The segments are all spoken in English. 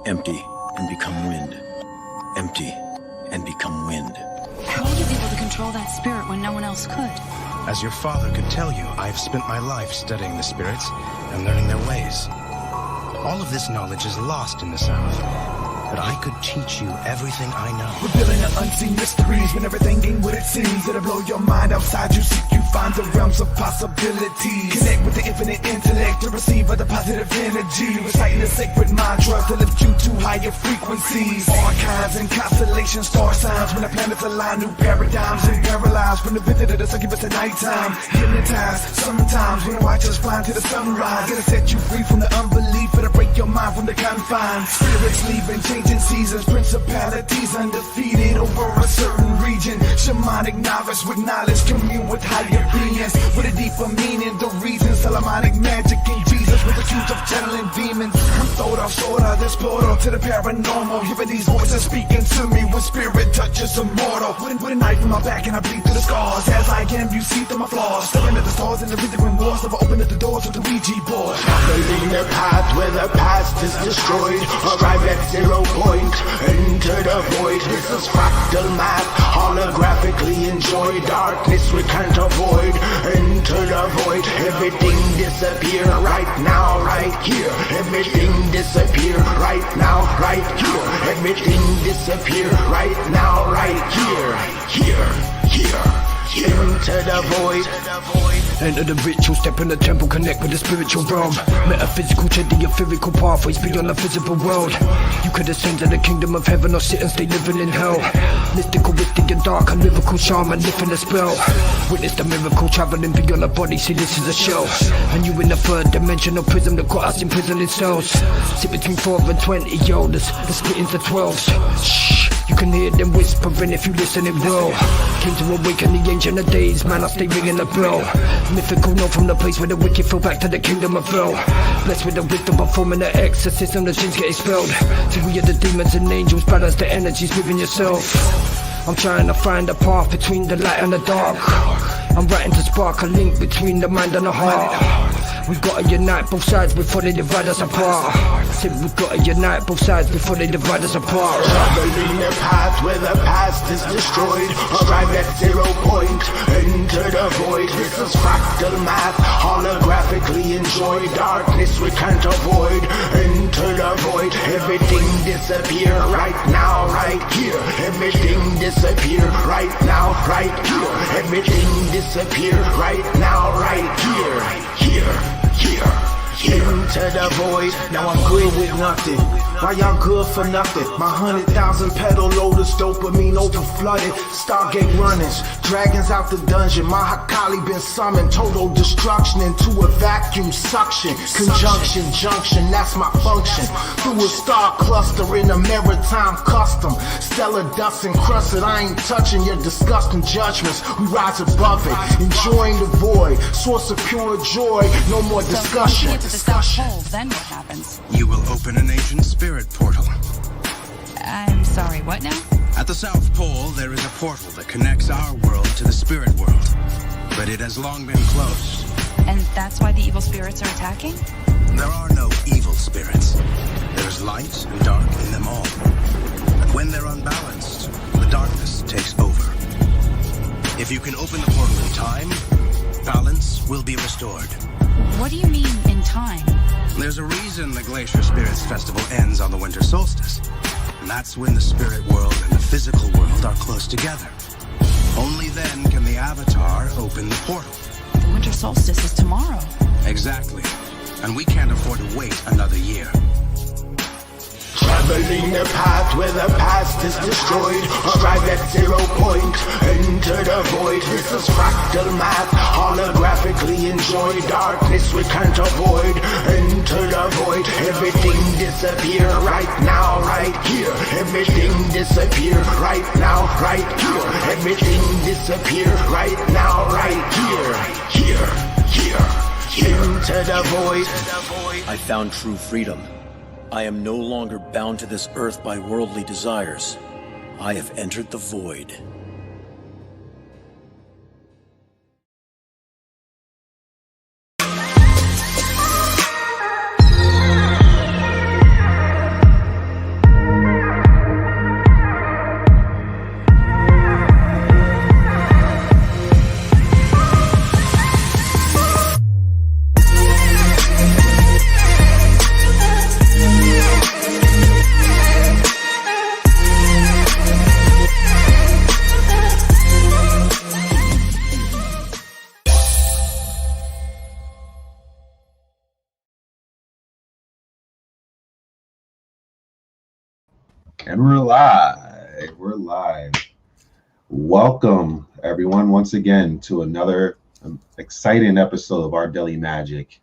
Empty and become wind. Empty and become wind. How are you able to control that spirit when no one else could? As your father could tell you, I have spent my life studying the spirits and learning their ways. All of this knowledge is lost in the South, but I could teach you everything I know. Revealing the unseen mysteries when everything ain't what it seems. It'll blow your mind outside you seek. You find the realms of possibilities. Connect with the infinite intellect to receive of the positive energy. Reciting the sacred mantras to lift you to higher frequencies. Archives and constellations, star signs. When the planets align, new paradigms and paralyzed. From the visit of the succubus at nighttime. Hypnotized sometimes when the watchers fly to the sunrise. It'll set you free from the unbelief. It'll break your mind from the confines. Spirits leaving, changing seasons. Principalities undefeated over a certain region. Shamanic novice with knowledge, commune with higher beings with a deeper meaning. The reason Solomonic magic in Jesus was accused of channeling demons. I'm thrown off sort of this portal to the paranormal. Hearing these voices speaking to me when spirit touches immortal. With a knife in my back and I bleed through the scars. As I am, you see through my flaws. Staring at the stars and the rhythm wars. Never open at the doors of the Ouija board. Traveling the path where the past is destroyed. Arrive at 0 point, enter the void. This is fractal math, holographically enjoy. Darkness we can't avoid, enter the void. Everything disappear right now, right here. Everything disappear right now, right here. Everything disappear right now, right here. Here. Into the void. Enter the ritual, step in the temple, connect with the spiritual realm. Metaphysical to the etherical pathways beyond the physical world. You could ascend to the kingdom of heaven or sit and stay living in hell. Mystical, mystic and dark, a lyrical shaman lifting a spell. Witness the miracle, traveling beyond the body, see this is a shell. And you in the third dimensional prism that got us imprisoned in cells. Sit between 4 and 20 elders, the split into 12s. Shh. You can hear them whispering if you listen it well. Came to awaken the ancient of days, man, I stay ringing the bell. Mythical note from the place where the wicked fell back to the kingdom of hell. Blessed with the wisdom performing the exorcism, the sins get expelled. So we are the demons and angels, balance the energies within yourself. I'm trying to find a path between the light and the dark. I'm writing to spark a link between the mind and the heart. We've gotta unite both sides before they divide us apart. Said we've gotta unite both sides before they divide us apart. Traveling the path where the past is destroyed. Arrive at 0 point, enter the void. This is fractal math, holographically enjoy. Darkness we can't avoid, enter the void. Everything disappear right now, right here. Everything disappear right now, right here. Everything disappear right now, right here. Into the void. Now I'm good with nothing. Why y'all good for nothing? My 100,000 pedal loaders, dopamine over flooded. Stargate runnings, dragons out the dungeon. My Hakali been summoned. Total destruction into a vacuum suction. Conjunction, junction, that's my function. Through a star cluster in a maritime custom. Stellar dust encrusted, I ain't touching your disgusting judgments. We rise above it, enjoying the void. Source of pure joy, no more discussion. To the South Pole, then what happens? You will open an ancient spirit portal. I'm sorry, what now? At the South Pole, there is a portal that connects our world to the spirit world. But it has long been closed. And that's why the evil spirits are attacking? There are no evil spirits. There's light and dark in them all. And when they're unbalanced, the darkness takes over. If you can open the portal in time, balance will be restored. What do you mean, in time? There's a reason the Glacier Spirits Festival ends on the winter solstice. And that's when the spirit world and the physical world are close together. Only then can the Avatar open the portal. The winter solstice is tomorrow. Exactly. And we can't afford to wait another year. Traveling the path where the past is destroyed. Arrive at 0 point, enter the void. This is fractal math, holographically enjoy. Darkness we can't avoid, enter the void. Everything disappear right now, right here. Everything disappear right now, right here. Everything disappear right now, right here. Into the void. I found true freedom. I am no longer bound to this earth by worldly desires. I have entered the void. And we're live. We're live. Welcome, everyone, once again to another exciting episode of Our Daily Magic.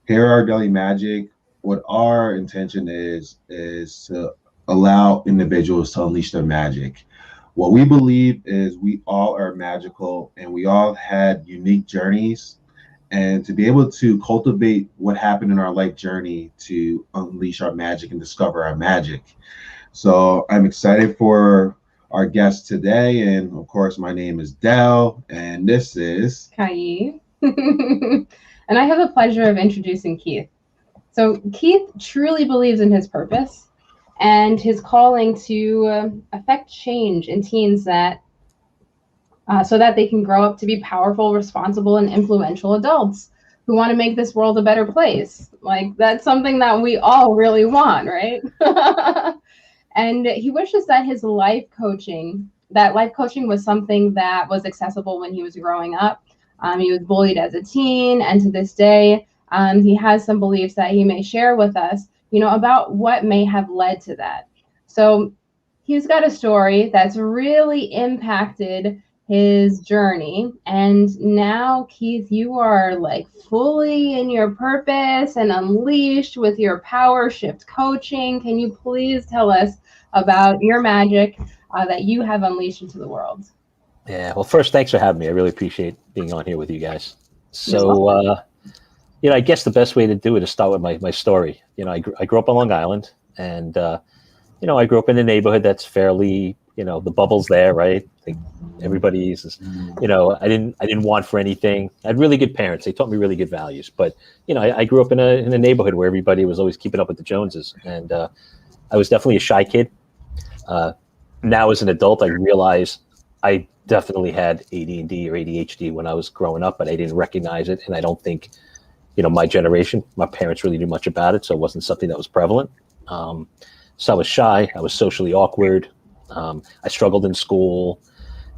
Here at Our Daily Magic, what our intention is to allow individuals to unleash their magic. What we believe is we all are magical and we all had unique journeys. And to be able to cultivate what happened in our life journey to unleash our magic and discover our magic. So I'm excited for our guest today. And of course, my name is Dell, and this is Kai. And I have the pleasure of introducing Keith. So Keith truly believes in his purpose and his calling to affect change in teens that so that they can grow up to be powerful, responsible, and influential adults who want to make this world a better place. Like, that's something that we all really want, right? And he wishes that life coaching was something that was accessible when he was growing up. He was bullied as a teen, and to this day, he has some beliefs that he may share with us, about what may have led to that. So he's got a story that's really impacted his journey. And now, Keith, you are like fully in your purpose and unleashed with your power shift coaching. Can you please tell us about your magic that you have unleashed into the world? Yeah, well, first, thanks for having me. I really appreciate being on here with you guys. So, I guess the best way to do it is start with my story. I grew up on Long Island, and, I grew up in a neighborhood that's fairly, the bubble's there, right? I think everybody's, I didn't want for anything. I had really good parents. They taught me really good values. But, I grew up in a neighborhood where everybody was always keeping up with the Joneses. And I was definitely a shy kid. Now as an adult, I realize I definitely had AD&D or ADHD when I was growing up, but I didn't recognize it. And I don't think, my generation, my parents really knew much about it. So it wasn't something that was prevalent. So I was shy. I was socially awkward. I struggled in school.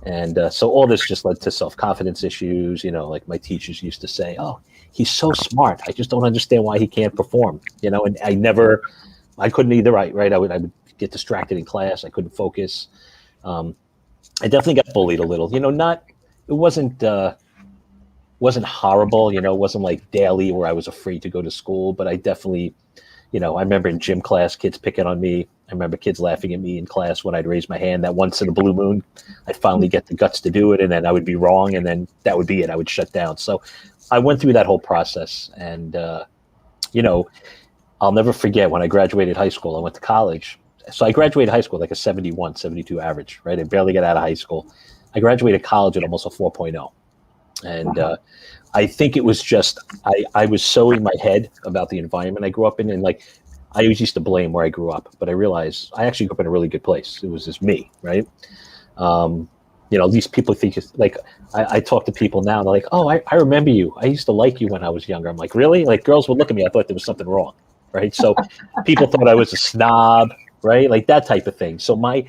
And so all this just led to self-confidence issues. Like my teachers used to say, oh, he's so smart. I just don't understand why he can't perform, and I couldn't either. Right. I would get distracted in class. I couldn't focus. I definitely got bullied a little, it wasn't horrible. It wasn't like daily where I was afraid to go to school, but I definitely, I remember in gym class, kids picking on me. I remember kids laughing at me in class when I'd raise my hand. That once in a blue moon, I'd finally get the guts to do it, and then I would be wrong, and then that would be it. I would shut down. So I went through that whole process, and, I'll never forget when I graduated high school. I went to college. So I graduated high school like a 71, 72 average, right? I barely got out of high school. I graduated college at almost a 4.0. And I think it was just, I was so in my head about the environment I grew up in. And like, I always used to blame where I grew up, but I realized I actually grew up in a really good place. It was just me, right? These people think it's like, I talk to people now, they're like, oh, I remember you. I used to like you when I was younger. I'm like, really? Like, girls would look at me. I thought there was something wrong, right? So people thought I was a snob, right? Like that type of thing. So my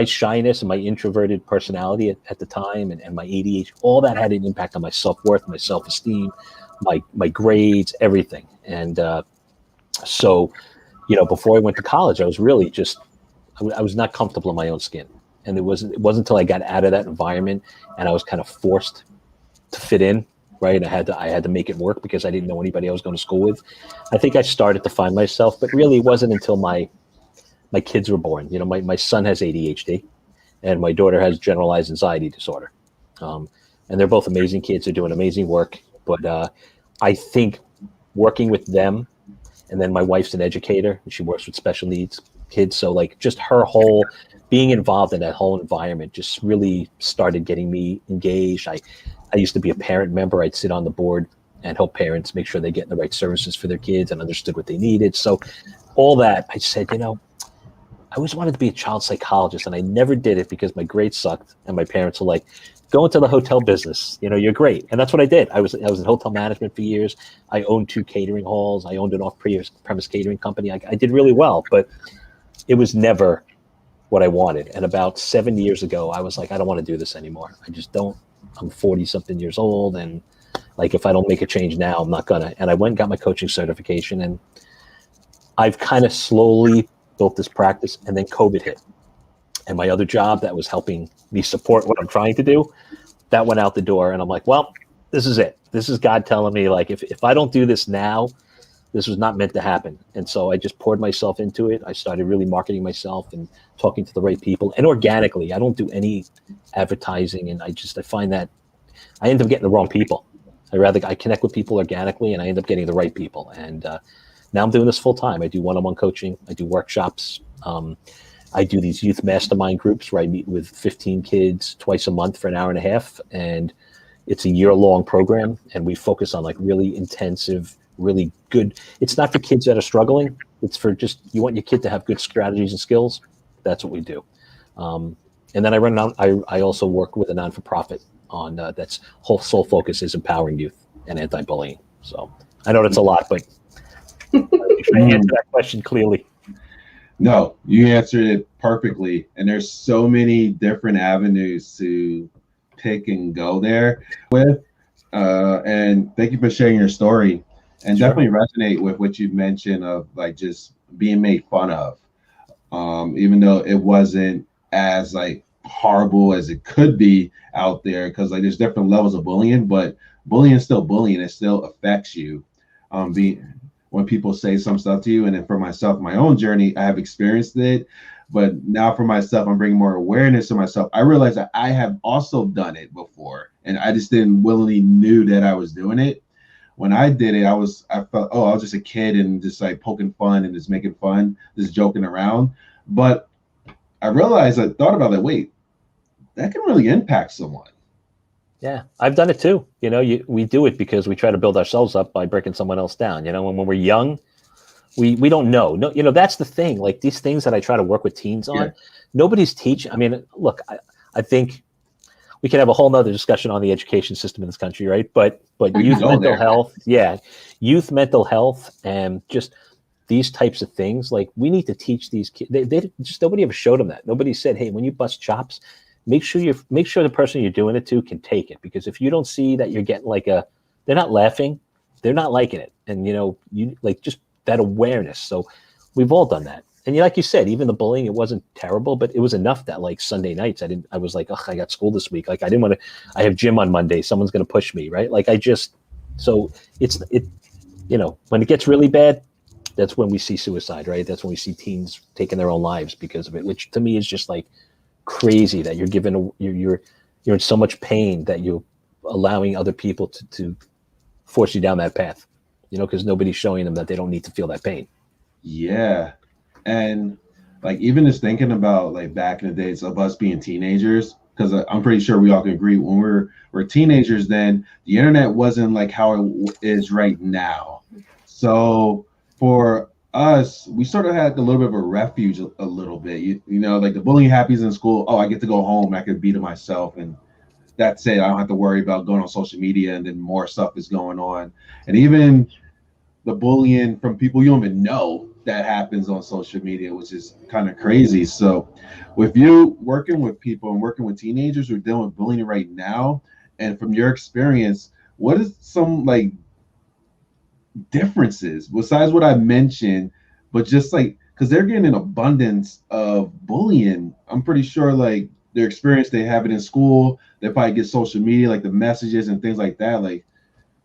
shyness and my introverted personality at the time and my ADHD, all that had an impact on my self-worth, my self-esteem, my grades, everything. And so, before I went to college, I was really just, I was not comfortable in my own skin. And it wasn't until I got out of that environment and I was kind of forced to fit in, right? I had to make it work because I didn't know anybody I was going to school with. I think I started to find myself, but really it wasn't until my kids were born. My son has ADHD and my daughter has generalized anxiety disorder. And they're both amazing kids. They're doing amazing work. But I think working with them, and then my wife's an educator and she works with special needs kids. So like just her whole being involved in that whole environment just really started getting me engaged. I used to be a parent member. I'd sit on the board and help parents make sure they get the right services for their kids and understood what they needed. So all that, I said, I always wanted to be a child psychologist, and I never did it because my grades sucked, and my parents were like, go into the hotel business. You're great. And that's what I did. I was in hotel management for years. I owned 2 catering halls. I owned an off-premise catering company. I did really well, but it was never what I wanted. And about 7 years ago, I was like, I don't want to do this anymore. I just don't. I'm 40-something years old, and like if I don't make a change now, I'm not gonna. And I went and got my coaching certification, and I've kind of slowly built this practice, and then COVID hit. And my other job that was helping me support what I'm trying to do, that went out the door. And I'm like, well, this is it. This is God telling me, like, if I don't do this now, this was not meant to happen. And so I just poured myself into it. I started really marketing myself and talking to the right people, and organically. I don't do any advertising, and I find that I end up getting the wrong people. I connect with people organically, and I end up getting the right people. And now I'm doing this full time. I do one-on-one coaching. I do workshops. I do these youth mastermind groups where I meet with 15 kids twice a month for an hour and a half. And it's a year-long program. And we focus on like really intensive, really good. It's not for kids that are struggling. It's for just, you want your kid to have good strategies and skills. That's what we do. And then I also work with a non-for-profit on that's whole sole focus is empowering youth and anti-bullying. So I know that's a lot, but I answer that question clearly. No, you answered it perfectly. And there's so many different avenues to pick and go there with. And thank you for sharing your story. And Sure. Definitely resonate with what you mentioned of like just being made fun of. Even though it wasn't as like horrible as it could be out there, because like there's different levels of bullying, but bullying is still bullying. It still affects you. When people say some stuff to you. And then for myself, my own journey, I have experienced it. But now for myself, I'm bringing more awareness to myself. I realized that I have also done it before, and I just didn't willingly knew that I was doing it. When I did it, I felt, oh, I was just a kid and just like poking fun and just making fun, just joking around. But I realized, I thought about it, wait, that can really impact someone. Yeah, I've done it too. You know, we do it because we try to build ourselves up by breaking someone else down. You know, when we're young, we don't know. No, you know, that's the thing. Like these things that I try to work with teens on, nobody's teaching. I mean, look, I think we could have a whole nother discussion on the education system in this country, right? But youth mental health, youth mental health, and just these types of things. Like we need to teach these kids. They just nobody ever showed them that. Nobody said, hey, when you bust chops, make sure the person you're doing it to can take it. Because if you don't see that you're getting like they're not laughing, they're not liking it. And you know, you like just that awareness. So we've all done that. And like you said, even the bullying, it wasn't terrible, but it was enough that like Sunday nights, I was like, oh, I got school this week. Like I didn't want to, I have gym on Monday. Someone's going to push me. Right. Like so you know, when it gets really bad, that's when we see suicide, right? That's when we see teens taking their own lives because of it, which to me is just like crazy that you're in so much pain that you're allowing other people to force you down that path, you know, because nobody's showing them that they don't need to feel that pain. Yeah. And like even just thinking about like back in the days of us being teenagers, because I'm pretty sure we all can agree when we're teenagers, then the internet wasn't like how it is right now. So for us, we sort of had a little bit of a refuge a little bit. You know, like the bullying happens in school. Oh, I get to go home. I can beat it myself. And that's it. I don't have to worry about going on social media and then more stuff is going on. And even the bullying from people you don't even know that happens on social media, which is kind of crazy. So with you working with people and working with teenagers who are dealing with bullying right now, and from your experience, what is some like differences besides what I mentioned, but just like, because they're getting an abundance of bullying. I'm pretty sure like their experience, they have it in school, they probably get social media, like the messages and things like that. Like,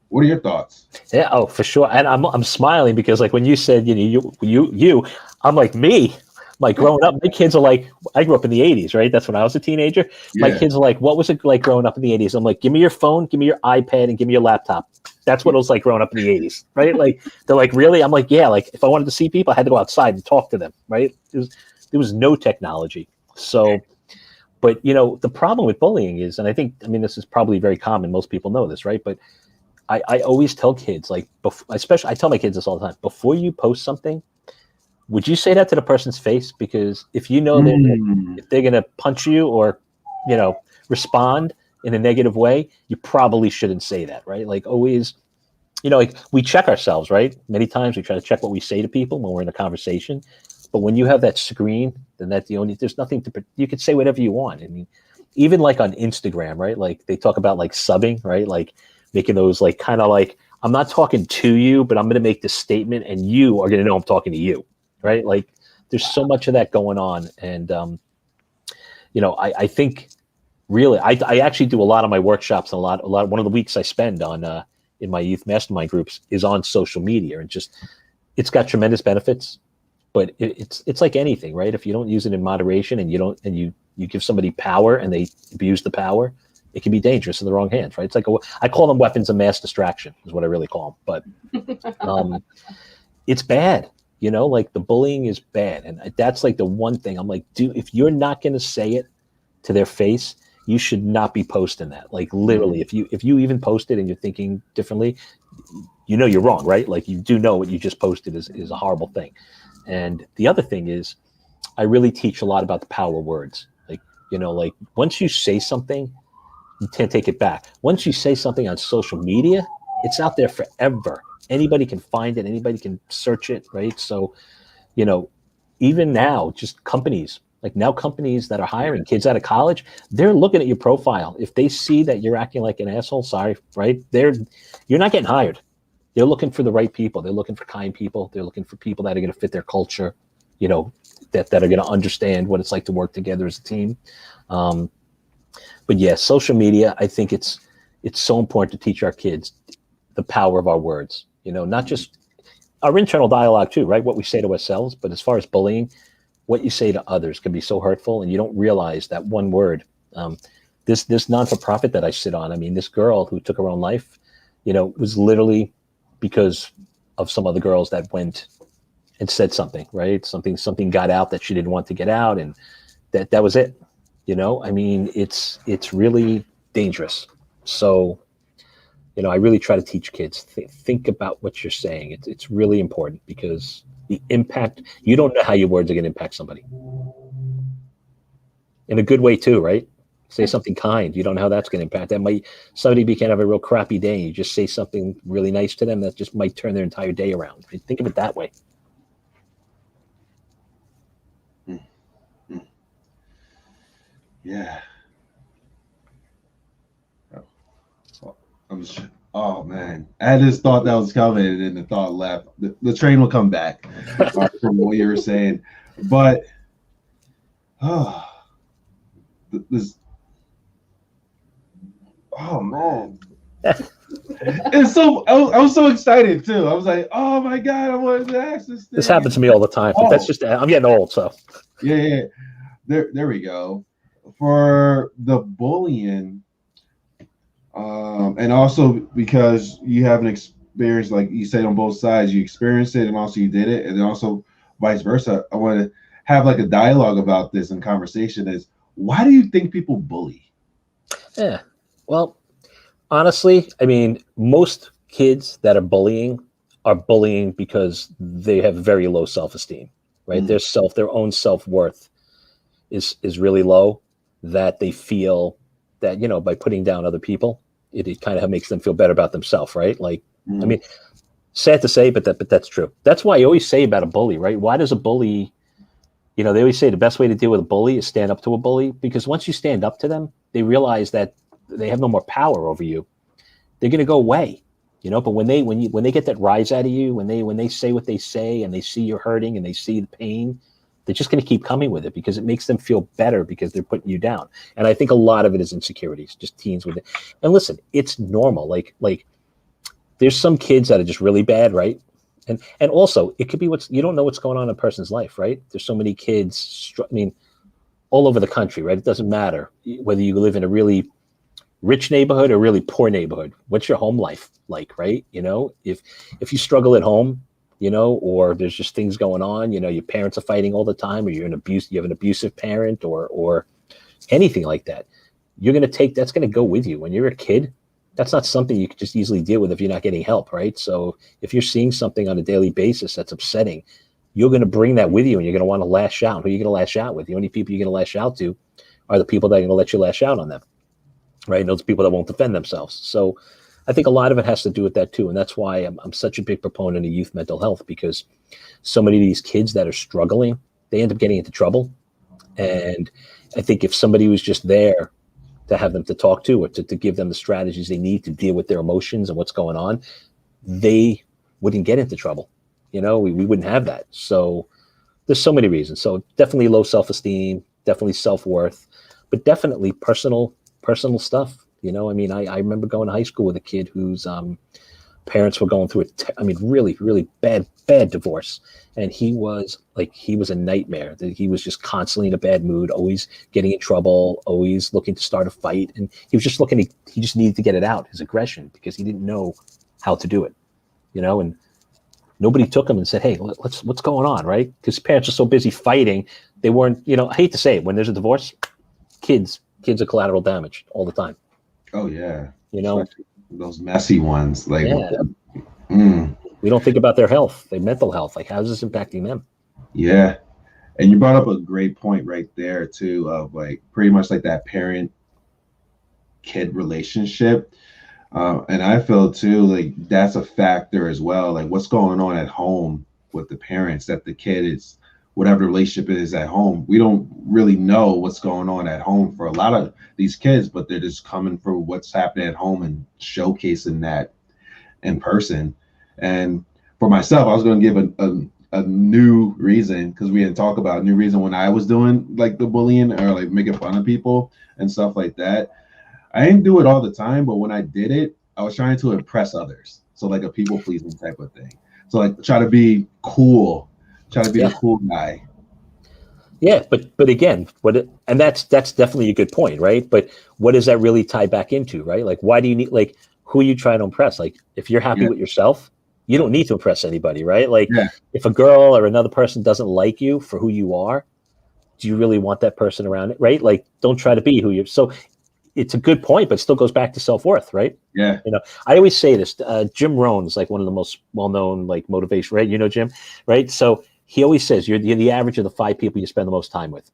what are your thoughts? Yeah, oh, for sure. And I'm smiling because like when you said, you know, you, I'm like me. Like growing up, my kids are like, I grew up in the 80s, right? That's when I was a teenager. Yeah. My kids are like, what was it like growing up in the 80s? I'm like, give me your phone, give me your iPad, and give me your laptop. That's what it was like growing up in the 80s, right? Like, they're like, really? I'm like, yeah, like if I wanted to see people, I had to go outside and talk to them, right? There was no technology. So, but you know, the problem with bullying is, and I mean, this is probably very common. Most people know this, right? But I always tell kids, like, especially I tell my kids this all the time, before you post something, would you say that to the person's face? Because if you know if they're going to punch you or, you know, respond in a negative way, you probably shouldn't say that, right? Like always, you know, like we check ourselves, right? Many times we try to check what we say to people when we're in a conversation. But when you have that screen, then there's nothing you could say whatever you want. I mean, even like on Instagram, right? Like they talk about like subbing, right? Like making those like kind of like, I'm not talking to you, but I'm going to make this statement and you are going to know I'm talking to you. Right? Like there's so much of that going on. And, I think really, I actually do a lot of my workshops and a lot, one of the weeks I spend on, in my youth mastermind groups is on social media, and just, it's got tremendous benefits, but it's like anything, right? If you don't use it in moderation and you give somebody power and they abuse the power, it can be dangerous in the wrong hands, right? It's like I call them weapons of mass distraction is what I really call them. But it's bad, like the bullying is bad. And that's like the one thing I'm like, if you're not going to say it to their face, you should not be posting that. Like literally, if you even post it and you're thinking differently, you're wrong, right? Like you do know what you just posted is a horrible thing. And the other thing is, I really teach a lot about the power of words. Like once you say something, you can't take it back. Once you say something on social media, it's out there forever. Anybody can find it. Anybody can search it, right? So, even now, just companies that are hiring kids out of college, they're looking at your profile. If they see that you're acting like an asshole, sorry, right? You're not getting hired. They're looking for the right people. They're looking for kind people. They're looking for people that are going to fit their culture, that are going to understand what it's like to work together as a team. But yeah, social media, I think it's so important to teach our kids the power of our words, not just our internal dialogue too, right? What we say to ourselves, but as far as bullying, what you say to others can be so hurtful, and you don't realize that one word. This non-for-profit that I sit on, I mean, this girl who took her own life, was literally because of some other girls that went and said something, right? Something got out that she didn't want to get out, and that was it. I mean, it's really dangerous. So, I really try to teach kids, think about what you're saying. It's really important, because the impact, you don't know how your words are going to impact somebody. In a good way too, right? Say something kind. You don't know how that's going to impact. Somebody can have a real crappy day, and you just say something really nice to them that just might turn their entire day around. Think of it that way. Yeah. Oh man, I had this thought that was coming, and then the thought left. The train will come back from what you were saying, but this. Oh man, it's so. I was so excited too. I was like, oh my god, I wanted to ask this thing. This happens to me all the time. But that's just, I'm getting old, so. Yeah. There we go. For the bullying, and also because you have an experience, like you said, on both sides, you experienced it and also you did it, and then also vice versa. I want to have like a dialogue about this and conversation is, why do you think people bully? Yeah, well, honestly, I mean, most kids that are bullying because they have very low self-esteem, right? Their own self-worth is really low, that they feel that, by putting down other people, it kind of makes them feel better about themselves, right? Like, I mean, sad to say, but that's true. That's why I always say about a bully, right? Why does a bully, they always say the best way to deal with a bully is stand up to a bully, because once you stand up to them, they realize that they have no more power over you. They're going to go away, but when they get that rise out of you, when they say what they say, and they see you're hurting and they see the pain, they're just going to keep coming with it, because it makes them feel better, because they're putting you down. And I think a lot of it is insecurities, just teens with it. And listen, it's normal. Like there's some kids that are just really bad, right? And also it could be you don't know what's going on in a person's life, right? There's so many kids, all over the country, right? It doesn't matter whether you live in a really rich neighborhood or really poor neighborhood. What's your home life like, right? If you struggle at home, or there's just things going on, your parents are fighting all the time, or you have an abusive parent, or anything like that, that's going to go with you. When you're a kid, that's not something you can just easily deal with if you're not getting help, right? So if you're seeing something on a daily basis that's upsetting, you're going to bring that with you, and you're going to want to lash out. Who are you going to lash out with? The only people you're going to lash out to are the people that are going to let you lash out on them, right? And those people that won't defend themselves. So I think a lot of it has to do with that too. And that's why I'm such a big proponent of youth mental health, because so many of these kids that are struggling, they end up getting into trouble. And I think if somebody was just there to have them to talk to, or to give them the strategies they need to deal with their emotions and what's going on, they wouldn't get into trouble. We wouldn't have that. So there's so many reasons. So definitely low self-esteem, definitely self-worth, but definitely personal stuff. You know, I mean, I remember going to high school with a kid whose parents were going through really, really bad divorce. And he was a nightmare. He was just constantly in a bad mood, always getting in trouble, always looking to start a fight. And he was just he just needed to get it out, his aggression, because he didn't know how to do it, you know, and nobody took him and said, hey, what's going on, right? Because parents are so busy fighting. They weren't, you know, I hate to say it, when there's a divorce, kids are collateral damage all the time. Oh, yeah. You know, especially those messy ones. Like, we don't think about their health, their mental health. Like, how's this impacting them? Yeah. And you brought up a great point right there, too, of like pretty much like that parent kid relationship. And I feel too, like that's a factor as well. Like what's going on at home with the parents, that the kid is, whatever the relationship is at home. We don't really know what's going on at home for a lot of these kids, but they're just coming for what's happening at home and showcasing that in person. And for myself, I was going to give a new reason, because we didn't talk about a new reason when I was doing like the bullying or like making fun of people and stuff like that. I didn't do it all the time, but when I did it, I was trying to impress others. So like a people pleasing type of thing. So like try to be cool, try to be the cool guy. Yeah, but again, and that's definitely a good point, right? But what does that really tie back into, right? Like, why do you need, like, who are you trying to impress? Like, if you're happy with yourself, you don't need to impress anybody, right? Like, if a girl or another person doesn't like you for who you are, do you really want that person around it, right? Like, don't try to be who you're. So it's a good point, but it still goes back to self-worth, right? Yeah. You know, I always say this, Jim Rohn is like one of the most well-known, like, motivation, right? You know, Jim, right? So he always says you're the average of the 5 people you spend the most time with.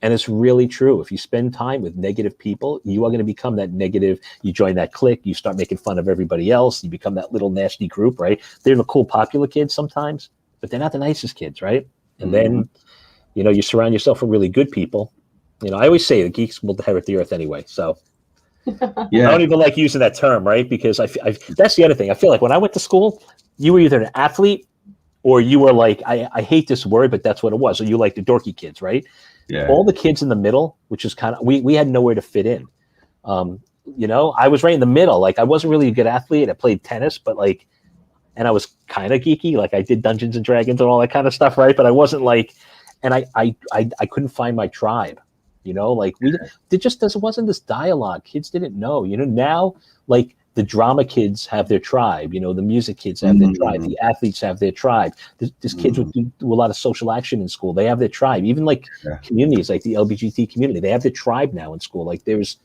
And it's really true. If you spend time with negative people, you are going to become that negative. You join that clique, you start making fun of everybody else. You become that little nasty group, right? They're the cool, popular kids sometimes, but they're not the nicest kids, right? And then, you know, you surround yourself with really good people. You know, I always say the geeks will inherit the earth anyway. So I don't even like using that term, right? Because that's the other thing. I feel like when I went to school, you were either an athlete or you were like, I hate this word, but that's what it was. So you like the dorky kids, right? Yeah. All the kids in the middle, which is kind of, we had nowhere to fit in. You know, I was right in the middle. Like, I wasn't really a good athlete. I played tennis, but like, and I was kind of geeky. Like, I did Dungeons and Dragons and all that kind of stuff, right? But I wasn't like, and I couldn't find my tribe. You know, like there wasn't this dialogue. Kids didn't know. You know, now like the drama kids have their tribe. You know, the music kids have their tribe. The athletes have their tribe. There's kids who do a lot of social action in school. They have their tribe. Even like communities, like the LGBT community, they have their tribe now in school. Like there's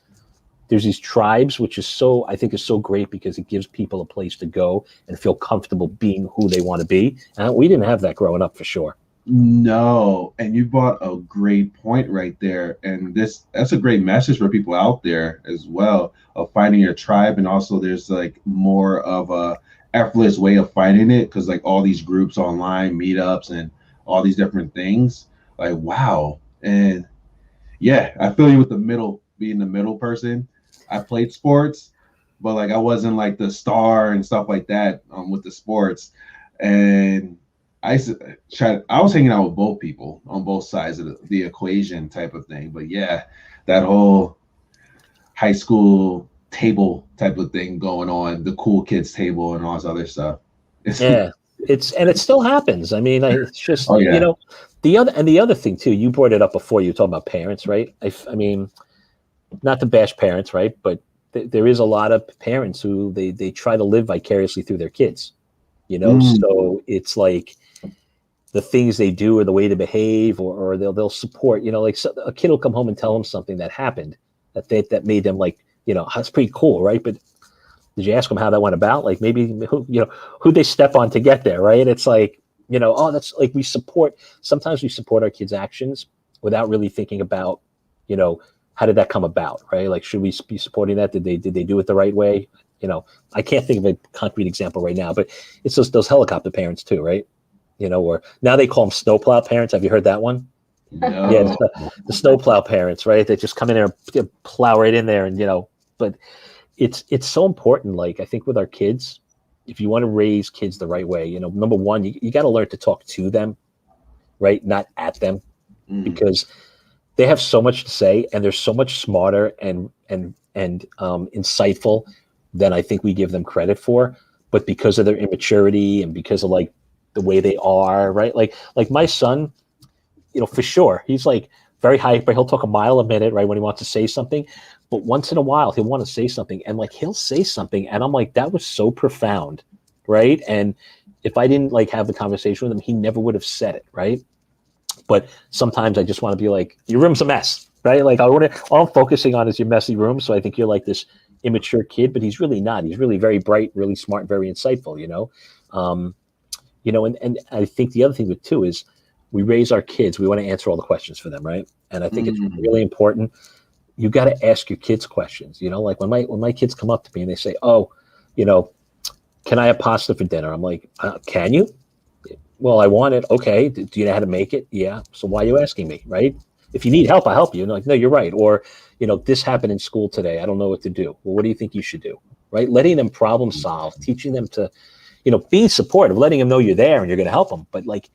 these tribes, which is I think is so great because it gives people a place to go and feel comfortable being who they want to be. And we didn't have that growing up for sure. No, and you brought a great point right there, and that's a great message for people out there as well, of finding your tribe. And also there's like more of a effortless way of finding it, because like all these groups online, meetups, and all these different things, like wow. And yeah, I feel you with being the middle person. I played sports, but like I wasn't like the star and stuff like that with the sports. And I was hanging out with both people on both sides of the equation type of thing. But yeah, that whole high school table type of thing going on, the cool kids table and all this other stuff. It still happens. I mean, it's just, you know, the other thing too, you brought it up before, you were talking about parents, right? I mean, not to bash parents, right? But there is a lot of parents who they try to live vicariously through their kids, you know? So it's like, the things they do or the way to behave, or they'll support, you know, like a kid will come home and tell them something that happened that made them like, you know, that's pretty cool, right? But did you ask them how that went about? Like maybe who they step on to get there, right? It's like, you know, oh, that's like sometimes we support our kids' actions without really thinking about, you know, how did that come about, right? Like, should we be supporting that? Did they do it the right way? You know, I can't think of a concrete example right now, but it's those helicopter parents too, right? You know, or now they call them snowplow parents. Have you heard that one? No. Yeah, the snowplow parents, right? They just come in there and plow right in there, and you know. But it's so important. Like I think with our kids, if you want to raise kids the right way, you know, number one, you got to learn to talk to them, right? Not at them, because they have so much to say and they're so much smarter and insightful than I think we give them credit for. But because of their immaturity and because of like the way they are, right? Like my son, for sure, he's like very hyper. He'll talk a mile a minute, right, when he wants to say something. But once in a while, he'll want to say something, and like he'll say something, and I'm like, that was so profound, right? And if I didn't like have the conversation with him, he never would have said it, right? But sometimes I just want to be like, your room's a mess, right? Like all I'm focusing on is your messy room. So I think you're like this immature kid, but he's really not. He's really very bright, really smart, very insightful, and I think the other thing with too is we raise our kids. We want to answer all the questions for them, right? And I think it's really important. You got to ask your kids questions. Like when my kids come up to me and they say, "Oh, can I have pasta for dinner?" I'm like, "Can you?" "Well, I want it." "Okay. Do you know how to make it?" "Yeah." "So why are you asking me?" Right? "If you need help, I'll help you." And like, "No, you're right." Or, "This happened in school today. I don't know what to do." "Well, what do you think you should do?" Right? Letting them problem solve, teaching them to, being supportive, letting them know you're there and you're going to help them. But like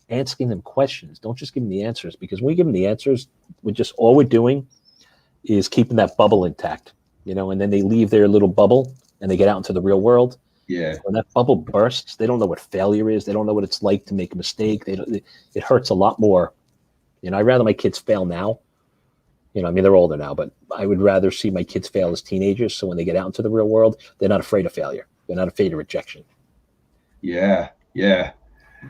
asking them questions, don't just give them the answers, because when we give them the answers, all we're doing is keeping that bubble intact, and then they leave their little bubble and they get out into the real world. Yeah. When that bubble bursts, they don't know what failure is. They don't know what it's like to make a mistake. It hurts a lot more. I'd rather my kids fail now. They're older now, but I would rather see my kids fail as teenagers. So when they get out into the real world, they're not afraid of failure. They're not afraid of rejection. Yeah. Yeah.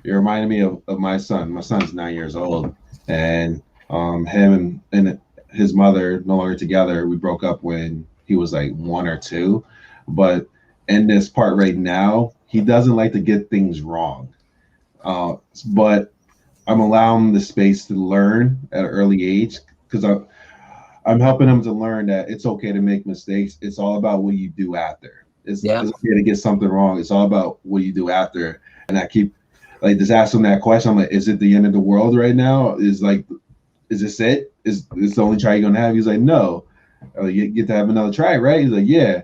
It reminded me of my son. My son's 9 years old, and him and his mother no longer together. We broke up when he was like 1 or 2, but in this part right now, he doesn't like to get things wrong. But I'm allowing the space to learn at an early age, because I'm helping him to learn that it's okay to make mistakes. It's all about what you do after. It's okay to get something wrong. It's all about what you do after. And I keep like just asking him that question. I'm like, is it the end of the world right now? Is this it? Is this the only try you're gonna have? He's like, no. You get to have another try, right? He's like, yeah.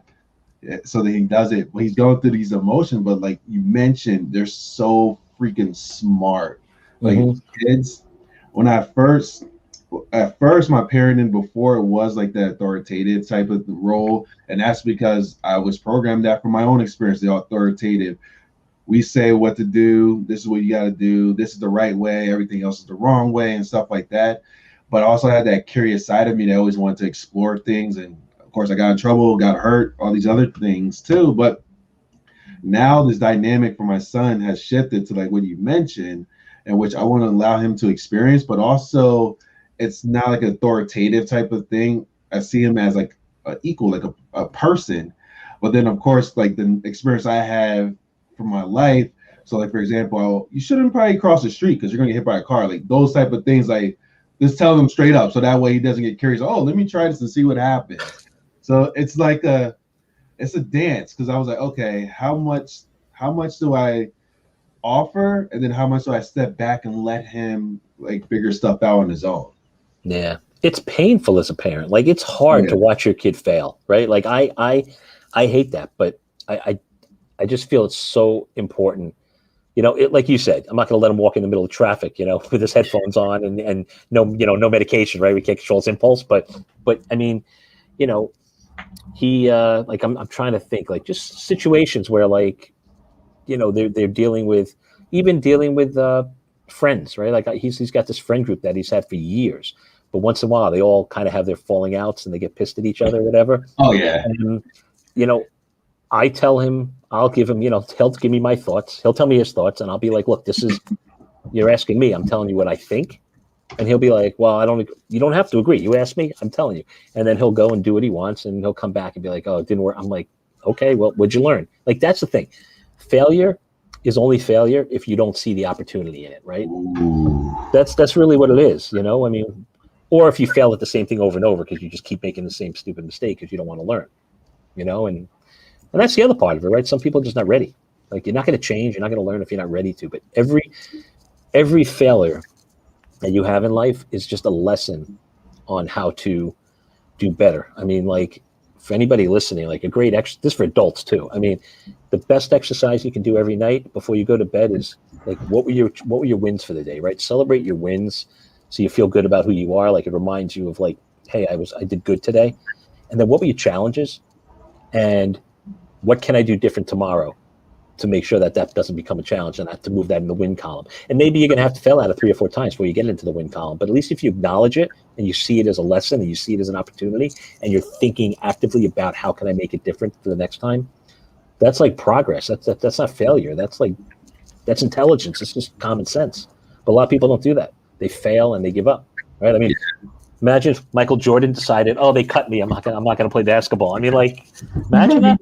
So then he does it. He's going through these emotions, but like you mentioned, they're so freaking smart. Like kids, at first my parenting before, it was like the authoritative type of role, and that's because I was programmed that from my own experience, the authoritative. We say what to do. This is what you got to do. This is the right way. Everything else is the wrong way, and stuff like that. But I also had that curious side of me that always wanted to explore things. And of course, I got in trouble, got hurt, all these other things too. But now this dynamic for my son has shifted to like what you mentioned, in which I want to allow him to experience, but also it's not like an authoritative type of thing. I see him as like an equal, like a person. But then, of course, like the experience I have from my life. So like, for example, you shouldn't probably cross the street because you're going to get hit by a car. Like those type of things, like just tell him straight up. So that way he doesn't get curious. Oh, let me try this and see what happens. So it's like it's a dance, because I was like, okay, how much do I offer? And then how much do I step back and let him like figure stuff out on his own? Yeah. It's painful as a parent. Like it's hard to watch your kid fail, right? Like I hate that, but I just feel it's so important. Like you said, I'm not going to let him walk in the middle of traffic, with his headphones on and no medication, right? We can't control his impulse, but I mean, he like I'm trying to think like just situations where like, they're dealing with friends, right? Like he's got this friend group that he's had for years, but once in a while they all kind of have their falling outs and they get pissed at each other or whatever. Oh yeah. And, I tell him, I'll give him, he'll give me my thoughts. He'll tell me his thoughts, and I'll be like, look, you're asking me. I'm telling you what I think. And he'll be like, well, you don't have to agree. You asked me, I'm telling you. And then he'll go and do what he wants, and he'll come back and be like, oh, it didn't work. I'm like, okay, well, what'd you learn? Like, that's the thing. Failure is only failure if you don't see the opportunity in it, right? Ooh. That's really what it is, or if you fail at the same thing over and over because you just keep making the same stupid mistake because you don't want to learn, and that's the other part of it, right? Some people are just not ready. Like you're not going to change. You're not going to learn if you're not ready to. But every failure that you have in life is just a lesson on how to do better. I mean, like for anybody listening, like a great this for adults too. I mean, the best exercise you can do every night before you go to bed is Like, what were your wins for the day, right? Celebrate your wins so you feel good about who you are. Like, it reminds you of like, hey, I did good today. And then what were your challenges? And what can I do different tomorrow to make sure that doesn't become a challenge and I have to move that in the win column? And maybe you're going to have to fail out of 3 or 4 times before you get into the win column. But at least if you acknowledge it and you see it as a lesson and you see it as an opportunity and you're thinking actively about how can I make it different for the next time, that's like progress. That's not failure. That's intelligence. It's just common sense. But a lot of people don't do that. They fail and they give up, right? I mean, imagine if Michael Jordan decided, oh, they cut me. I'm not gonna play basketball. I mean, like, imagine that.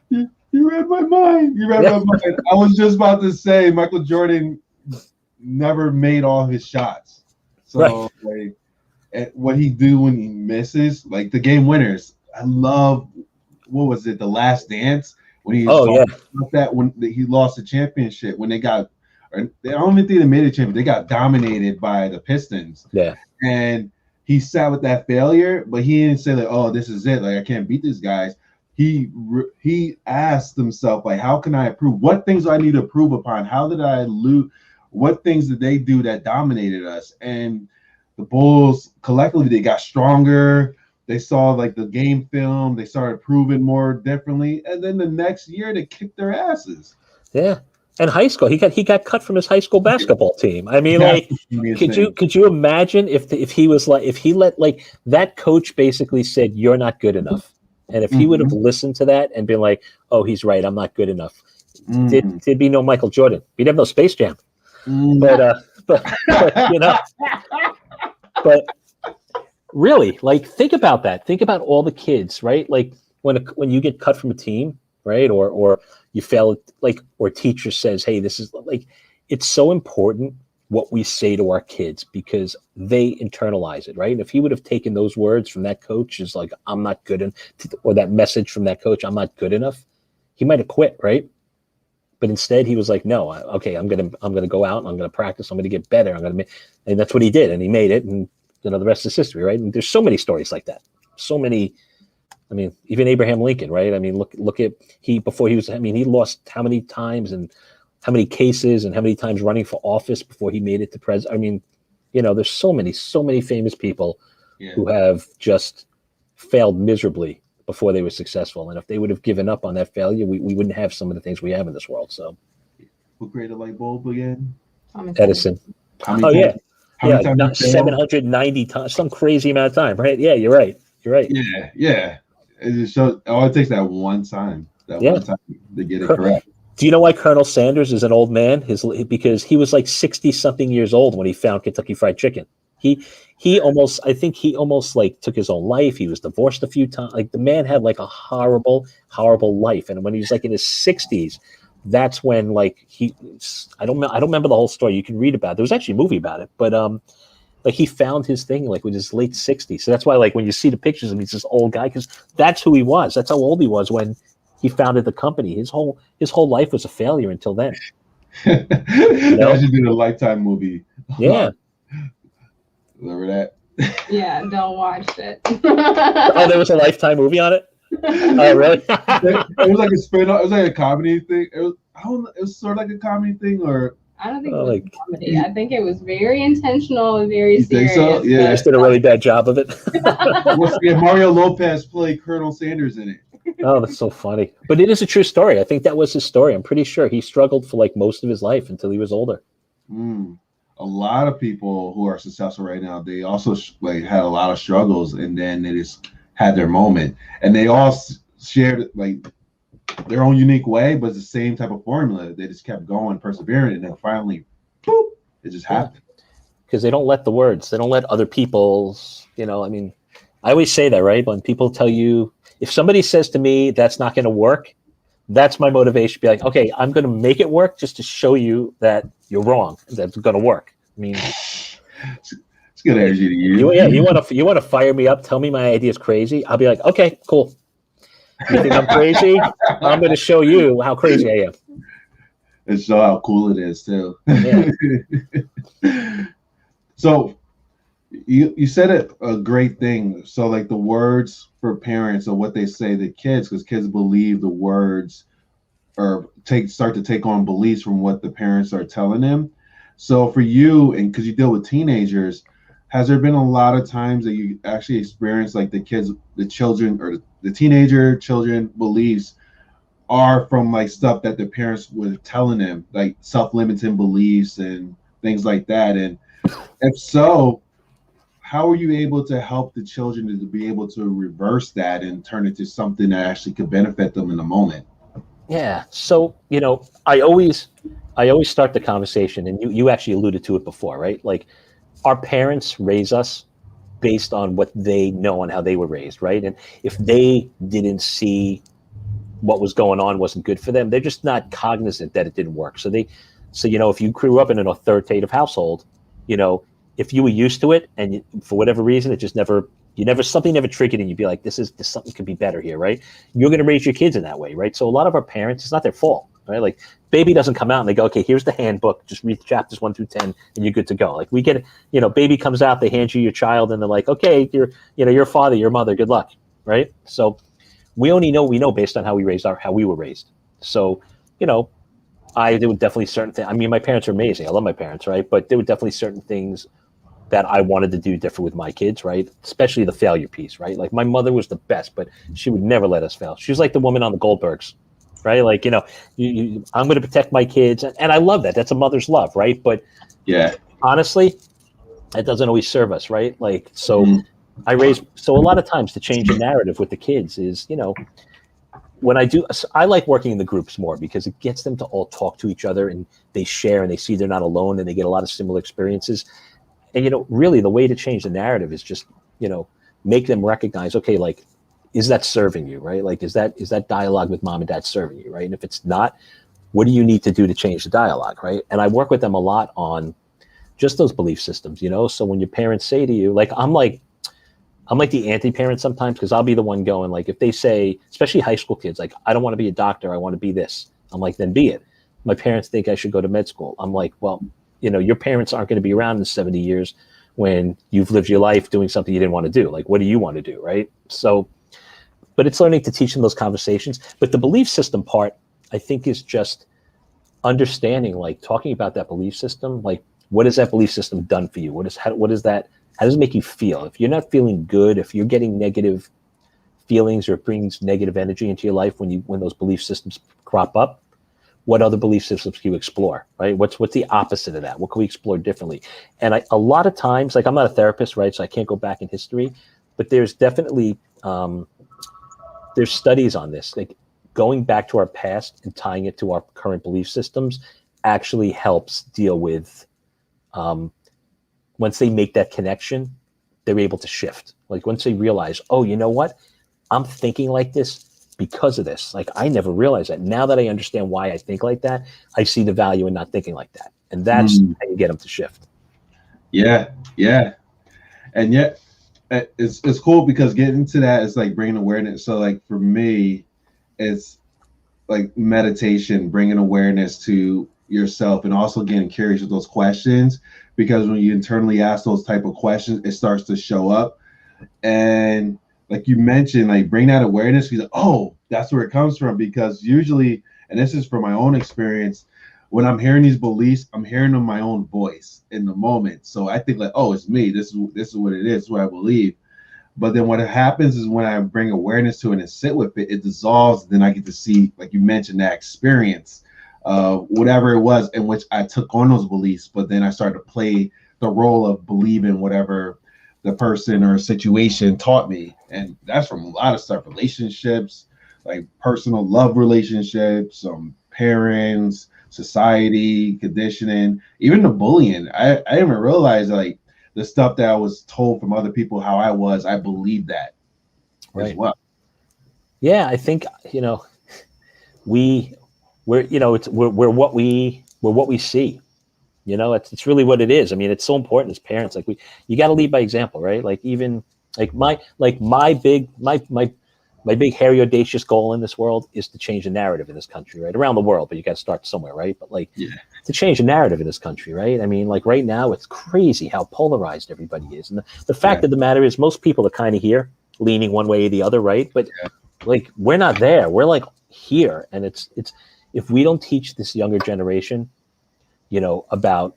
You read my mind. You read my mind. I was just about to say Michael Jordan never made all his shots. So like, what he do when he misses, like the game winners. I love, what was it, The Last Dance? When he about that, when he lost the championship, when they got, I don't even think they made a championship. They got dominated by the Pistons. Yeah. And he sat with that failure, but he didn't say like, oh, this is it. Like, I can't beat these guys. He asked himself, like, how can I improve? What things do I need to improve upon? How did I lose? What things did they do that dominated us? And the Bulls collectively, they got stronger. They saw like the game film. They started proving more differently. And then the next year, they kicked their asses. Yeah. And high school, he got cut from his high school basketball team. I mean, like, could you imagine if he was like, if he let, like, that coach basically said, you're not good enough. And if he would have listened to that and been like, oh, he's right, I'm not good enough. There'd be no Michael Jordan. We'd have no Space Jam. But you know, but really, like, think about that. Think about all the kids, right? Like, when you get cut from a team, right? Or you fail, like, or teacher says, hey, this is, like, it's so important what we say to our kids because they internalize it, right? And if he would have taken those words from that coach is like, I'm not good enough, or that message from that coach, I'm not good enough, he might have quit, right? But instead he was like, no, okay, I'm gonna go out and I'm gonna practice, I'm gonna get better, and that's what he did, and he made it, and you know, the rest is history, right? And there's so many stories like that, so many. I mean, even Abraham Lincoln, right? I mean, look at he lost how many times and how many cases and how many times running for office before he made it to president. I mean, you know, there's so many famous people who have just failed miserably before they were successful. And if they would have given up on that failure, we wouldn't have some of the things we have in this world. So, who created a light bulb again? Edison. Oh yeah, 790 times, some crazy amount of time, right? Yeah, you're right. Yeah. It just shows, all it takes that one time to get it correct. Do you know why Colonel Sanders is an old man? Because he was like 60-something years old when he found Kentucky Fried Chicken. He almost like took his own life. He was divorced a few times. Like, the man had like a horrible life. And when he was like in his 60s, that's when, like, I don't remember the whole story. You can read about it. There was actually a movie about it, but like, he found his thing like with his late 60s. So that's why, like, when you see the pictures of him, he's this old guy, because that's who he was. That's how old he was when he founded the company. His whole life was a failure until then. That should be a Lifetime movie. Yeah. Remember that? Yeah, Dell watched it. Oh, there was a Lifetime movie on it? Oh, really? It was like a spin-off. It was like a comedy thing. It was sort of like a comedy thing, or I don't think it was comedy. I think it was very intentional and very serious. Think so? Yeah, I just did a really bad job of it. Mario Lopez played Colonel Sanders in it. Oh, that's so funny. But it is a true story. I think that was his story. I'm pretty sure he struggled for like most of his life until he was older. A lot of people who are successful right now, they also like had a lot of struggles, and then they just had their moment, and they all shared like their own unique way, but it's the same type of formula. They just kept going, persevering, and then finally, boop, it just happened. Because they don't let the words, they don't let other people's, you know, I mean, I always say that, right? When people tell you, if somebody says to me, that's not going to work, that's my motivation. Be like, okay, I'm going to make it work just to show you that you're wrong. That's going to work. I mean, it's good energy to use. You want to fire me up? Tell me my idea is crazy. I'll be like, okay, cool. You think I'm crazy? I'm going to show you how crazy I am. And show how cool it is too. Yeah. So you said a great thing. So like the words for parents or what they say to kids, because kids believe the words or start to take on beliefs from what the parents are telling them. So for you, and because you deal with teenagers, has there been a lot of times that you actually experience like the children or the teenager children beliefs are from like stuff that the parents were telling them, like self-limiting beliefs and things like that? And if so, how are you able to help the children to be able to reverse that and turn it to something that actually could benefit them in the moment? Yeah. So, I always start the conversation, and you actually alluded to it before, right? Like, our parents raise us based on what they know and how they were raised, right? And if they didn't see what was going on wasn't good for them, they're just not cognizant that it didn't work. So if you grew up in an authoritative household, if you were used to it and for whatever reason, it just something never triggered and you'd be like, this something could be better here, right? You're going to raise your kids in that way, right? So a lot of our parents, it's not their fault, right? Like, baby doesn't come out and they go, okay, here's the handbook, just read chapters 1 through 10 and you're good to go. Like, we get, baby comes out, they hand you your child and they're like, okay, your father, your mother, good luck, right? So we only know we know based on how we were raised. So, there were definitely certain things. I mean, my parents are amazing. I love my parents, right? But there were definitely certain things that I wanted to do different with my kids, right? Especially the failure piece, right? Like, my mother was the best, but she would never let us fail. She was like the woman on the Goldbergs, right? Like, I'm going to protect my kids. And I love that. That's a mother's love, right? But yeah, honestly, that doesn't always serve us, right? Like, so so a lot of times to change the narrative with the kids is, when I like working in the groups more because it gets them to all talk to each other and they share and they see they're not alone and they get a lot of similar experiences. And, really the way to change the narrative is just, make them recognize, okay, like, is that serving you, right? Like, is that dialogue with mom and dad serving you, right? And if it's not, what do you need to do to change the dialogue, right? And I work with them a lot on just those belief systems, So when your parents say to you, like, I'm like the anti-parent sometimes, because I'll be the one going, like, if they say, especially high school kids, like, I don't want to be a doctor, I want to be this. I'm like, then be it. My parents think I should go to med school. I'm like, well, your parents aren't going to be around in 70 years when you've lived your life doing something you didn't want to do. Like, what do you want to do, right? So, but it's learning to teach them those conversations. But the belief system part, I think, is just understanding, like, talking about that belief system, like, what has that belief system done for you? What does it make you feel? If you're not feeling good, if you're getting negative feelings or it brings negative energy into your life when those belief systems crop up, what other belief systems can you explore, right? What's the opposite of that? What can we explore differently? And a lot of times, like, I'm not a therapist, right? So I can't go back in history, but there's definitely, there's studies on this. Like, going back to our past and tying it to our current belief systems actually helps deal with, once they make that connection, they're able to shift. Like, once they realize, oh, you know what? I'm thinking like this because of this. Like, I never realized that. Now that I understand why I think like that, I see the value in not thinking like that. And that's how you get them to shift. Yeah. And yet it's cool because getting to that is like bringing awareness. So like for me, it's like meditation, bringing awareness to yourself and also getting curious with those questions, because when you internally ask those type of questions, it starts to show up. And like you mentioned, like, bring that awareness, because, oh, that's where it comes from. Because usually, and this is from my own experience, when I'm hearing these beliefs, I'm hearing them my own voice in the moment. So I think like, oh, it's me. This is what it is, what I believe. But then what happens is when I bring awareness to it and sit with it, it dissolves. Then I get to see, like you mentioned, that experience, whatever it was in which I took on those beliefs. But then I started to play the role of believing whatever the person or situation taught me. And that's from a lot of stuff, relationships, like personal love relationships, parents, society, conditioning, even the bullying. I didn't even realize, like, the stuff that I was told from other people how I was, I believed that as well. Yeah, I think, we're what we see. It's really what it is. I mean, it's so important as parents. Like, you got to lead by example, right? Like, even my big hairy audacious goal in this world is to change the narrative in this country, right? Around the world, but you got to start somewhere, right? But to change the narrative in this country, right? I mean, like, right now it's crazy how polarized everybody is, and the fact of the matter is, most people are kind of here, leaning one way or the other, right? But like, we're not there. We're like here, and if we don't teach this younger generation, about,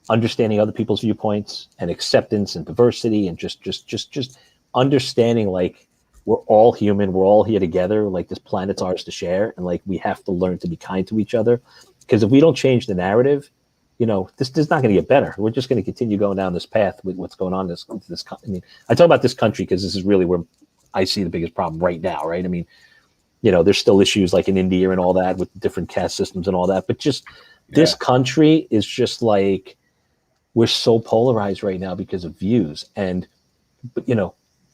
understanding other people's viewpoints and acceptance and diversity and just understanding, like, we're all human, we're all here together, like this planet's ours to share, and like we have to learn to be kind to each other. Because if we don't change the narrative, this is not going to get better. We're just going to continue going down this path with what's going on. I talk about this country because this is really where I see the biggest problem right now, right? I mean, there's still issues like in India and all that with different caste systems and all that, but just this country is just like, we're so polarized right now because of views. But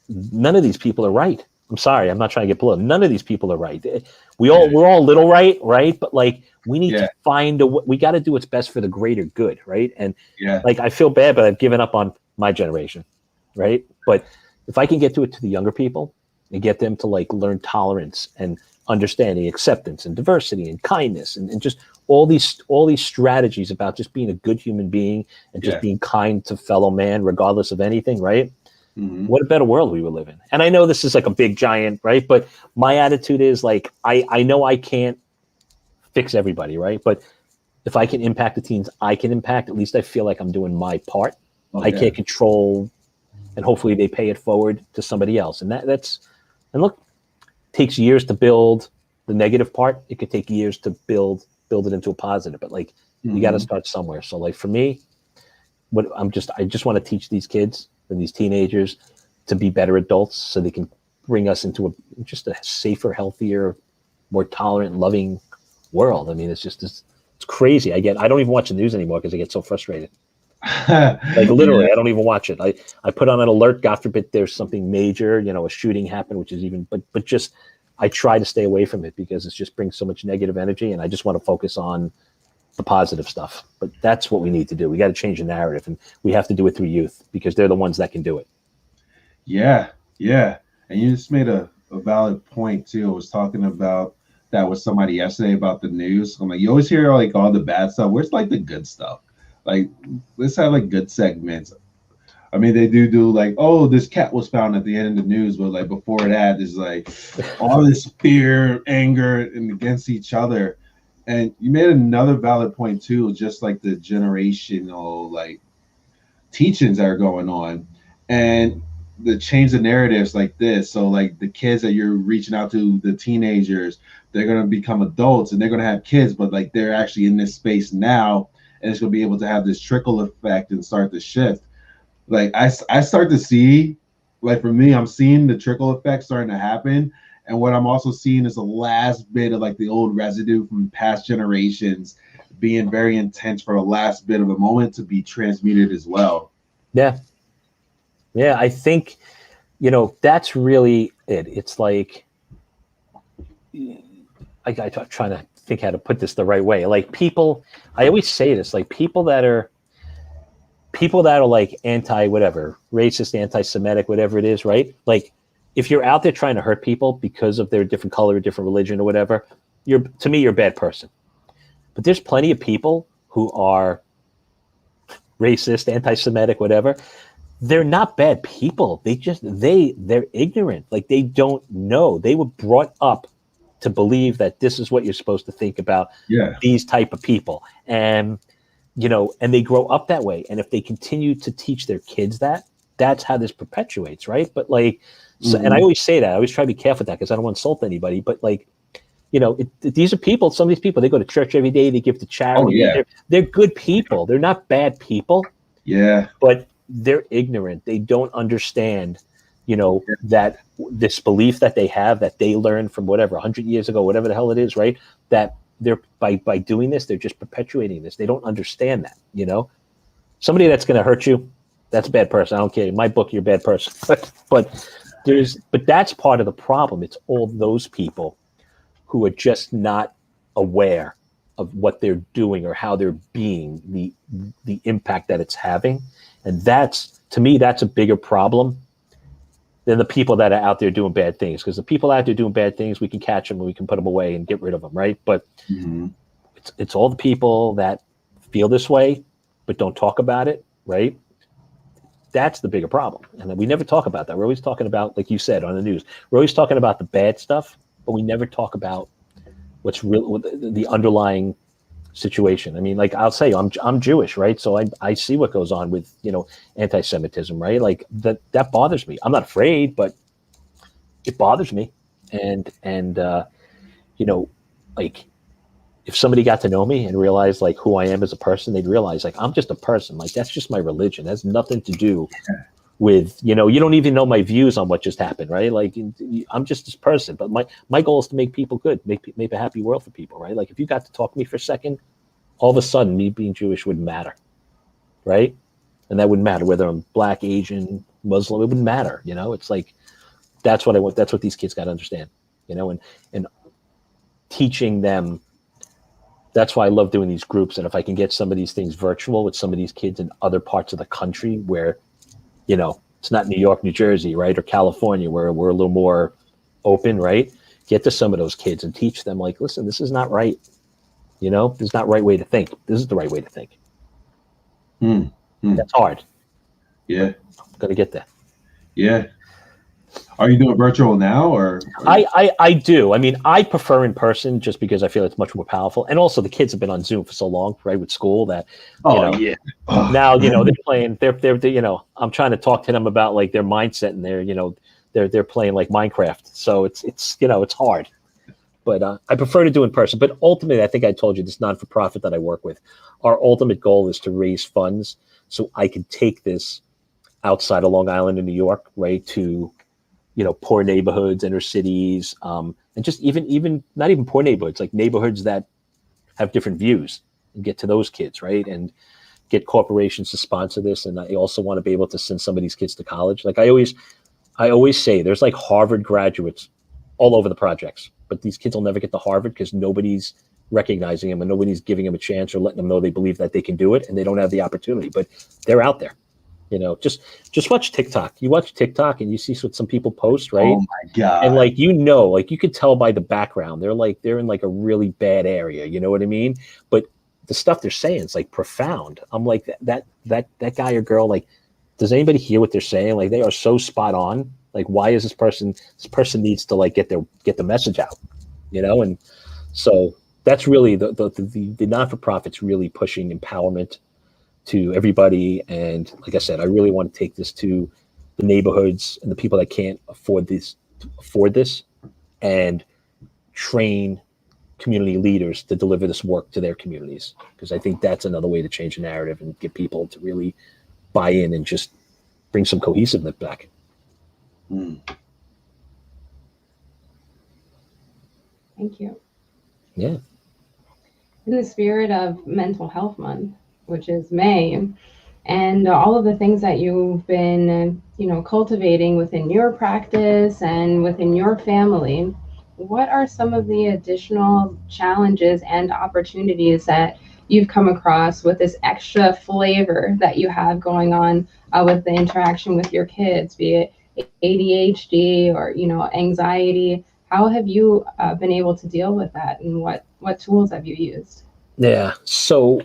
none of these people are right. I'm sorry, I'm not trying to get political. None of these people are right. We're all a little right? But like, we need to find we got to do what's best for the greater good, right? And like, I feel bad, but I've given up on my generation, right? But if I can get to the younger people and get them to like learn tolerance and understanding, acceptance and diversity and kindness and just all these strategies about just being a good human being and just being kind to fellow man, regardless of anything, right? Mm-hmm. What a better world we would live in. And I know this is like a big giant, right? But my attitude is like, I know I can't fix everybody, right? But if I can impact the teens I can impact, at least I feel like I'm doing my part. I can't control, and hopefully they pay it forward to somebody else. And that's look, it takes years to build the negative part. It could take years to build it into a positive, but like, you got to start somewhere. So like for me, I just want to teach these kids and these teenagers to be better adults so they can bring us into a safer, healthier, more tolerant, loving world. I mean, it's crazy. I don't even watch the news anymore because I get so frustrated. Like literally, I don't even watch it. I put on an alert, God forbid there's something major, a shooting happened, which is even, but just, I try to stay away from it because it just brings so much negative energy, and I just want to focus on the positive stuff. But that's what we need to do. We got to change the narrative, and we have to do it through youth because they're the ones that can do it. Yeah. And you just made a valid point too. I was talking about that with somebody yesterday about the news. I'm like, you always hear like all the bad stuff. Where's like the good stuff? Like, let's have like good segments. I mean, they do like, oh, this cat was found at the end of the news, but like before that, there's like all this fear, anger, and against each other. And you made another valid point too, just like the generational like teachings that are going on, and the change the narratives like this. So like the kids that you're reaching out to, the teenagers, they're gonna become adults and they're gonna have kids, but like they're actually in this space now, and it's gonna be able to have this trickle effect and start to shift. Like I start to see, like for me, I'm seeing the trickle effect starting to happen. And what I'm also seeing is the last bit of like the old residue from past generations being very intense for the last bit of a moment to be transmuted as well. Yeah, I think, that's really it. It's like, I'm trying to think how to put this the right way. Like people, I always say this, like people that are like anti whatever, racist, anti-Semitic, whatever it is, right? Like if you're out there trying to hurt people because of their different color, different religion or whatever, to me, you're a bad person. But there's plenty of people who are racist, anti-Semitic, whatever. They're not bad people. They're ignorant. Like they don't know. They were brought up to believe that this is what you're supposed to think about these type of people. And and they grow up that way. And if they continue to teach their kids that's how this perpetuates, right? But like, so, and I always say that, I always try to be careful with that because I don't want to insult anybody, but like, these are people, some of these people, they go to church every day, they give to charity. They're good people. They're not bad people. Yeah. But they're ignorant. They don't understand, that this belief that they have, that they learned from whatever, 100 years ago, whatever the hell it is, right? That they're by doing this, they're just perpetuating this. They don't understand that, somebody that's going to hurt you, that's a bad person. I don't care. In my book, you're a bad person. but that's part of the problem. It's all those people who are just not aware of what they're doing or how they're being, the impact that it's having. And that's, to me, that's a bigger problem than the people that are out there doing bad things. Because the people out there doing bad things, we can catch them and we can put them away and get rid of them, right? But it's all the people that feel this way but don't talk about it, right? That's the bigger problem. And we never talk about that. We're always talking about, like you said, on the news, we're always talking about the bad stuff, but we never talk about what's real, the underlying situation. I mean, like I'll say, I'm Jewish, right? So I see what goes on with, you know, anti-Semitism, right? Like that bothers me. I'm not afraid, but it bothers me. And you know, like if somebody got to know me and realized like who I am as a person, they'd realize like I'm just a person. Like that's just my religion. It has nothing to do with, you know, you don't even know my views on what just happened, right? Like I'm just this person, but my goal is to make people good, make a happy world for people, right? Like if you got to talk to me for a second, all of a sudden me being Jewish wouldn't matter, right? And that wouldn't matter whether I'm black, Asian, Muslim, it wouldn't matter, you know? It's like, that's what I want. That's what these kids got to understand, you know, and teaching them. That's why I love doing these groups. And if I can get some of these things virtual with some of these kids in other parts of the country where, you know, it's not New York, New Jersey, right? Or California, where we're a little more open, right? Get to some of those kids and teach them like, listen, this is not right. You know, this is not right way to think. This is the right way to think. That's hard. Yeah. Got to get there. Yeah. Are you doing virtual now or? I do. I mean, I prefer in person just because I feel it's much more powerful. And also the kids have been on Zoom for so long, right? With school that, you know, yeah. Now, you know, they're playing, they're, you know, I'm trying to talk to them about like their mindset and their, you know, they're playing like Minecraft. So it's, you know, it's hard, but I prefer to do in person. But ultimately, I think I told you this non-for-profit that I work with, our ultimate goal is to raise funds so I can take this outside of Long Island in New York, right? To, you know, poor neighborhoods, inner cities, and just even not even poor neighborhoods, like neighborhoods that have different views, and get to those kids, right? And get corporations to sponsor this. And I also want to be able to send some of these kids to college. Like I always say, there's like Harvard graduates all over the projects, but these kids will never get to Harvard because nobody's recognizing them and nobody's giving them a chance or letting them know they believe that they can do it, and they don't have the opportunity, but they're out there. You know, just watch TikTok. You watch TikTok and you see what some people post, right? Oh my God. And like, you know, like you could tell by the background, they're in like a really bad area. You know what I mean? But the stuff they're saying is like profound. I'm like that guy or girl, like, does anybody hear what they're saying? Like they are so spot on. Like, why is this person needs to like get the message out, you know? And so that's really the not-for-profit's really pushing empowerment to everybody. And like I said, I really want to take this to the neighborhoods and the people that can't afford this and train community leaders to deliver this work to their communities. Because I think that's another way to change the narrative and get people to really buy in and just bring some cohesiveness back. Thank you. Yeah. In the spirit of Mental Health Month, which is May, and all of the things that you've been, you know, cultivating within your practice and within your family, what are some of the additional challenges and opportunities that you've come across with this extra flavor that you have going on with the interaction with your kids, be it ADHD or, you know, anxiety? How have you been able to deal with that, and what tools have you used? Yeah. So,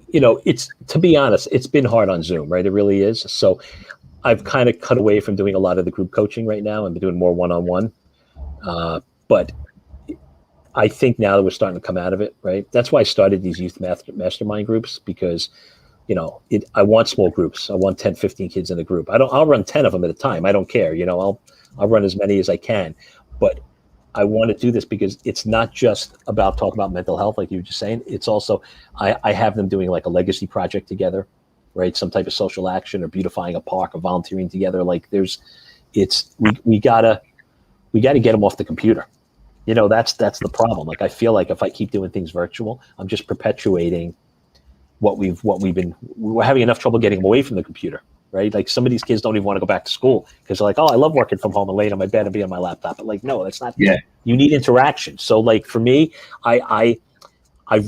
you know, to be honest, it's been hard on Zoom, right? It really is. So I've kind of cut away from doing a lot of the group coaching right now and been doing more one-on-one. But I think now that we're starting to come out of it, right? That's why I started these youth mastermind groups, because, you know, I want small groups. I want 10, 15 kids in a group. I'll run 10 of them at a time. I don't care. You know, I'll run as many as I can, but I want to do this because it's not just about talking about mental health, like you were just saying. It's also, I have them doing like a legacy project together, right? Some type of social action or beautifying a park or volunteering together. Like we gotta get them off the computer. You know, that's the problem. Like, I feel like if I keep doing things virtual, I'm just perpetuating we're having enough trouble getting them away from the computer, right? Like some of these kids don't even want to go back to school because they're like, oh, I love working from home and laying on my bed and being on my laptop. But like, no, that's not. Yeah. You need interaction. So like for me, I've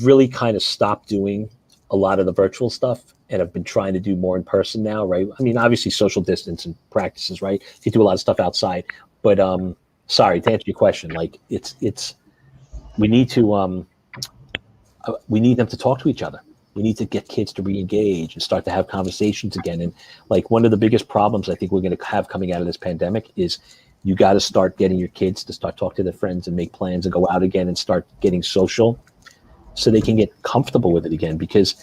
really kind of stopped doing a lot of the virtual stuff, and I've been trying to do more in person now, right? I mean, obviously social distance and practices, right? You do a lot of stuff outside, but sorry, to answer your question, like we need them to talk to each other. We need to get kids to re-engage and start to have conversations again. And like one of the biggest problems I think we're going to have coming out of this pandemic is You got to start getting your kids to start talking to their friends and make plans and go out again and start getting social so they can get comfortable with it again. Because,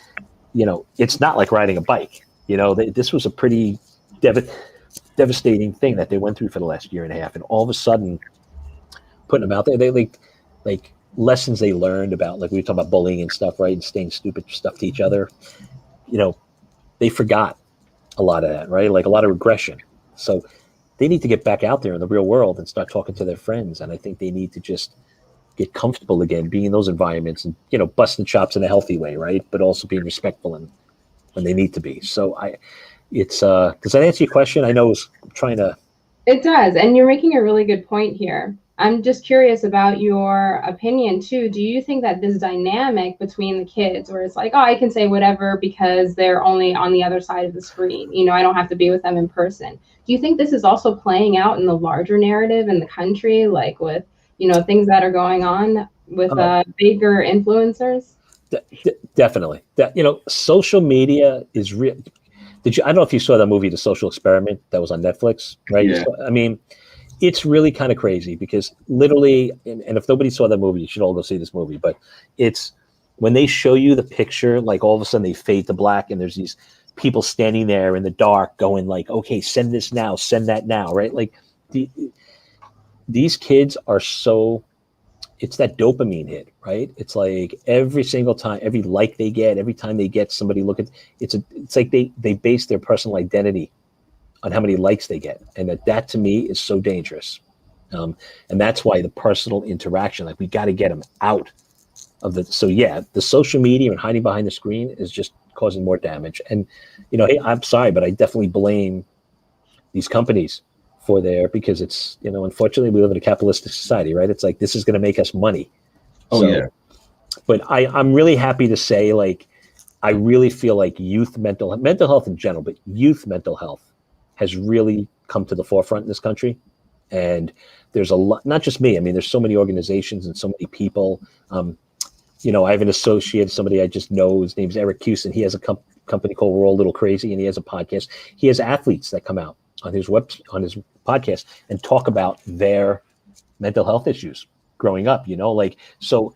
it's not like riding a bike. This was a pretty devastating thing that they went through for the last year and a half. And all of a sudden, putting them out there, they like lessons they learned about, like we talk about bullying and stuff, right? And saying stupid stuff to each other. They forgot a lot of that, right? Like a lot of regression. So they need to get back out there in the real world and start talking to their friends. And I think they need to just get comfortable again, being in those environments and, busting chops in a healthy way, right? But also being respectful and when they need to be. So does that answer your question? I know I was trying to. It does. And you're making a really good point here. I'm just curious about your opinion too. Do you think that this dynamic between the kids, where it's like, oh, I can say whatever because they're only on the other side of the screen, I don't have to be with them in person. Do you think this is also playing out in the larger narrative in the country, like with, things that are going on with bigger influencers? Definitely. Social media is real. I don't know if you saw that movie, The Social Experiment, that was on Netflix, right? Yeah. It's really kind of crazy because literally, and if nobody saw that movie, you should all go see this movie. But it's when they show you the picture, like all of a sudden they fade to black and there's these people standing there in the dark going like, okay, send this now, send that now, right? Like these kids are it's that dopamine hit, right? It's like every single time, every like they get, every time they get somebody look at, it's like they base their personal identity on how many likes they get. And that to me is so dangerous. And that's why the personal interaction, like we got to get them out of the social media and hiding behind the screen is just causing more damage. And, hey, I'm sorry, but I definitely blame these companies for because it's, unfortunately we live in a capitalistic society, right? It's like, this is going to make us money. Yeah. But I'm really happy to say, like, I really feel like youth mental health in general, but youth mental health has really come to the forefront in this country. And there's a lot, not just me. I mean, there's so many organizations and so many people. I have an associate, somebody I just know, his name's Eric Houston. He has a company called We're All a Little Crazy, and he has a podcast. He has athletes that come out on his podcast and talk about their mental health issues growing up, so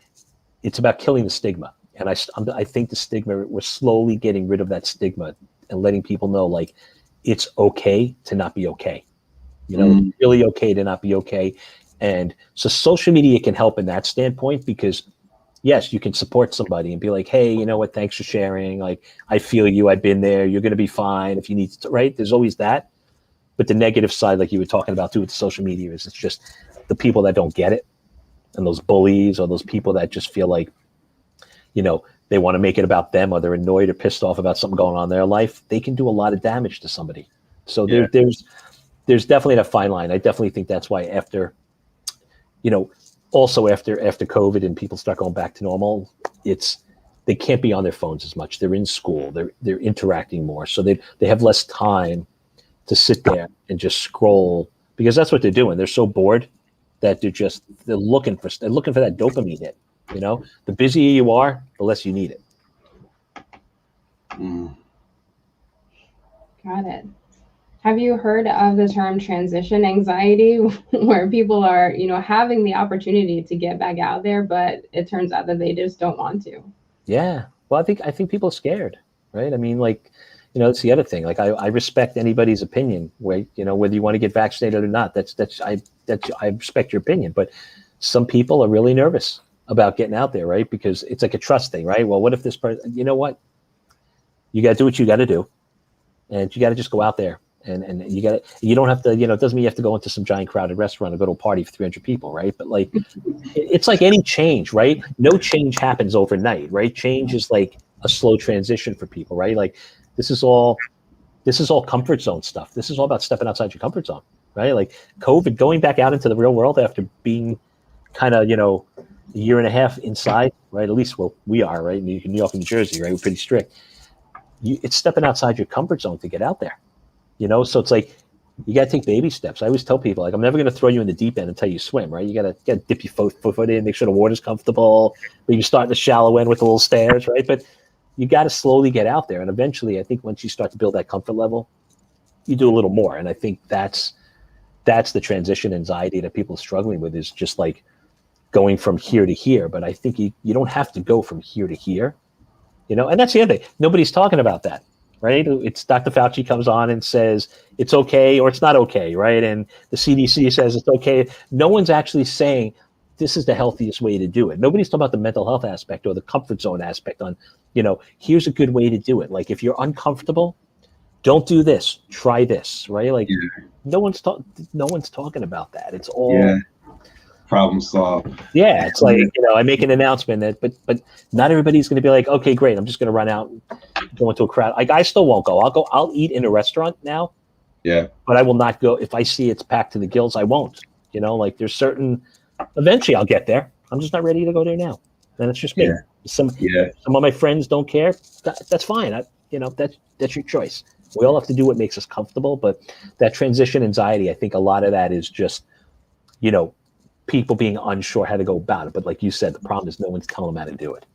it's about killing the stigma. And I think the stigma, we're slowly getting rid of that stigma and letting people know, like, it's okay to not be okay. It's really okay to not be okay. And so social media can help in that standpoint because, yes, you can support somebody and be like, hey, you know what? Thanks for sharing. Like, I feel you. I've been there. You're going to be fine if you need to, right? There's always that. But the negative side, like you were talking about too with social media, is it's just the people that don't get it and those bullies or those people that just feel like, they want to make it about them or they're annoyed or pissed off about something going on in their life. They can do a lot of damage to somebody. So there's definitely a fine line. I definitely think that's why after COVID and people start going back to normal, they can't be on their phones as much.'re in school. They're interacting more. So they have less time to sit there and just scroll because that's what they're doing. They're so bored that they're looking for that dopamine hit. The busier you are, the less you need it. Got it. Have you heard of the term transition anxiety, where people are, having the opportunity to get back out there, but it turns out that they just don't want to? Yeah. Well, I think people are scared, right? I mean, like, that's the other thing. Like, I respect anybody's opinion, whether you want to get vaccinated or not. I respect your opinion, but some people are really nervous about getting out there, right? Because it's like a trust thing, right? Well, what if this person, you know what? You got to do what you got to do, and you got to just go out there, and you don't have to, it doesn't mean you have to go into some giant crowded restaurant or go to a party for 300 people, right? But like, it's like any change, right? No change happens overnight, right? Change is like a slow transition for people, right? Like, this is all comfort zone stuff. This is all about stepping outside your comfort zone, right? Like COVID, going back out into the real world after being kind of, a year and a half inside, right? At least, well, we are, right? In New York and New Jersey, right? We're pretty strict. It's stepping outside your comfort zone to get out there, So it's like, you got to take baby steps. I always tell people, like, I'm never going to throw you in the deep end until you swim, right? You got to dip your foot in, make sure the water's comfortable. But you start in the shallow end with the little stairs, right? But you got to slowly get out there. And eventually, I think once you start to build that comfort level, you do a little more. And I think that's that's the transition anxiety that people are struggling with, is just like going from here to here. But I think you don't have to go from here to here, and that's the other thing. Nobody's talking about that, right? It's Dr. Fauci comes on and says it's okay or it's not okay, right? And the CDC says it's okay. No one's actually saying this is the healthiest way to do it. Nobody's talking about the mental health aspect or the comfort zone aspect on, here's a good way to do it. Like if you're uncomfortable, don't do this, try this, right? Like no one's talking about that. It's all problem solved. Yeah, it's like, I make an announcement that, but not everybody's going to be like, okay, great, I'm just going to run out, go into a crowd. Like I still won't go. I'll eat in a restaurant now. Yeah. But I will not go if I see it's packed to the gills. I won't. Like there's certain. Eventually, I'll get there. I'm just not ready to go there now. And it's just me. Yeah. Some of my friends don't care. That's fine. That's your choice. We all have to do what makes us comfortable. But that transition anxiety, I think a lot of that is just, people being unsure how to go about it. But like you said, the problem is no one's telling them how to do it.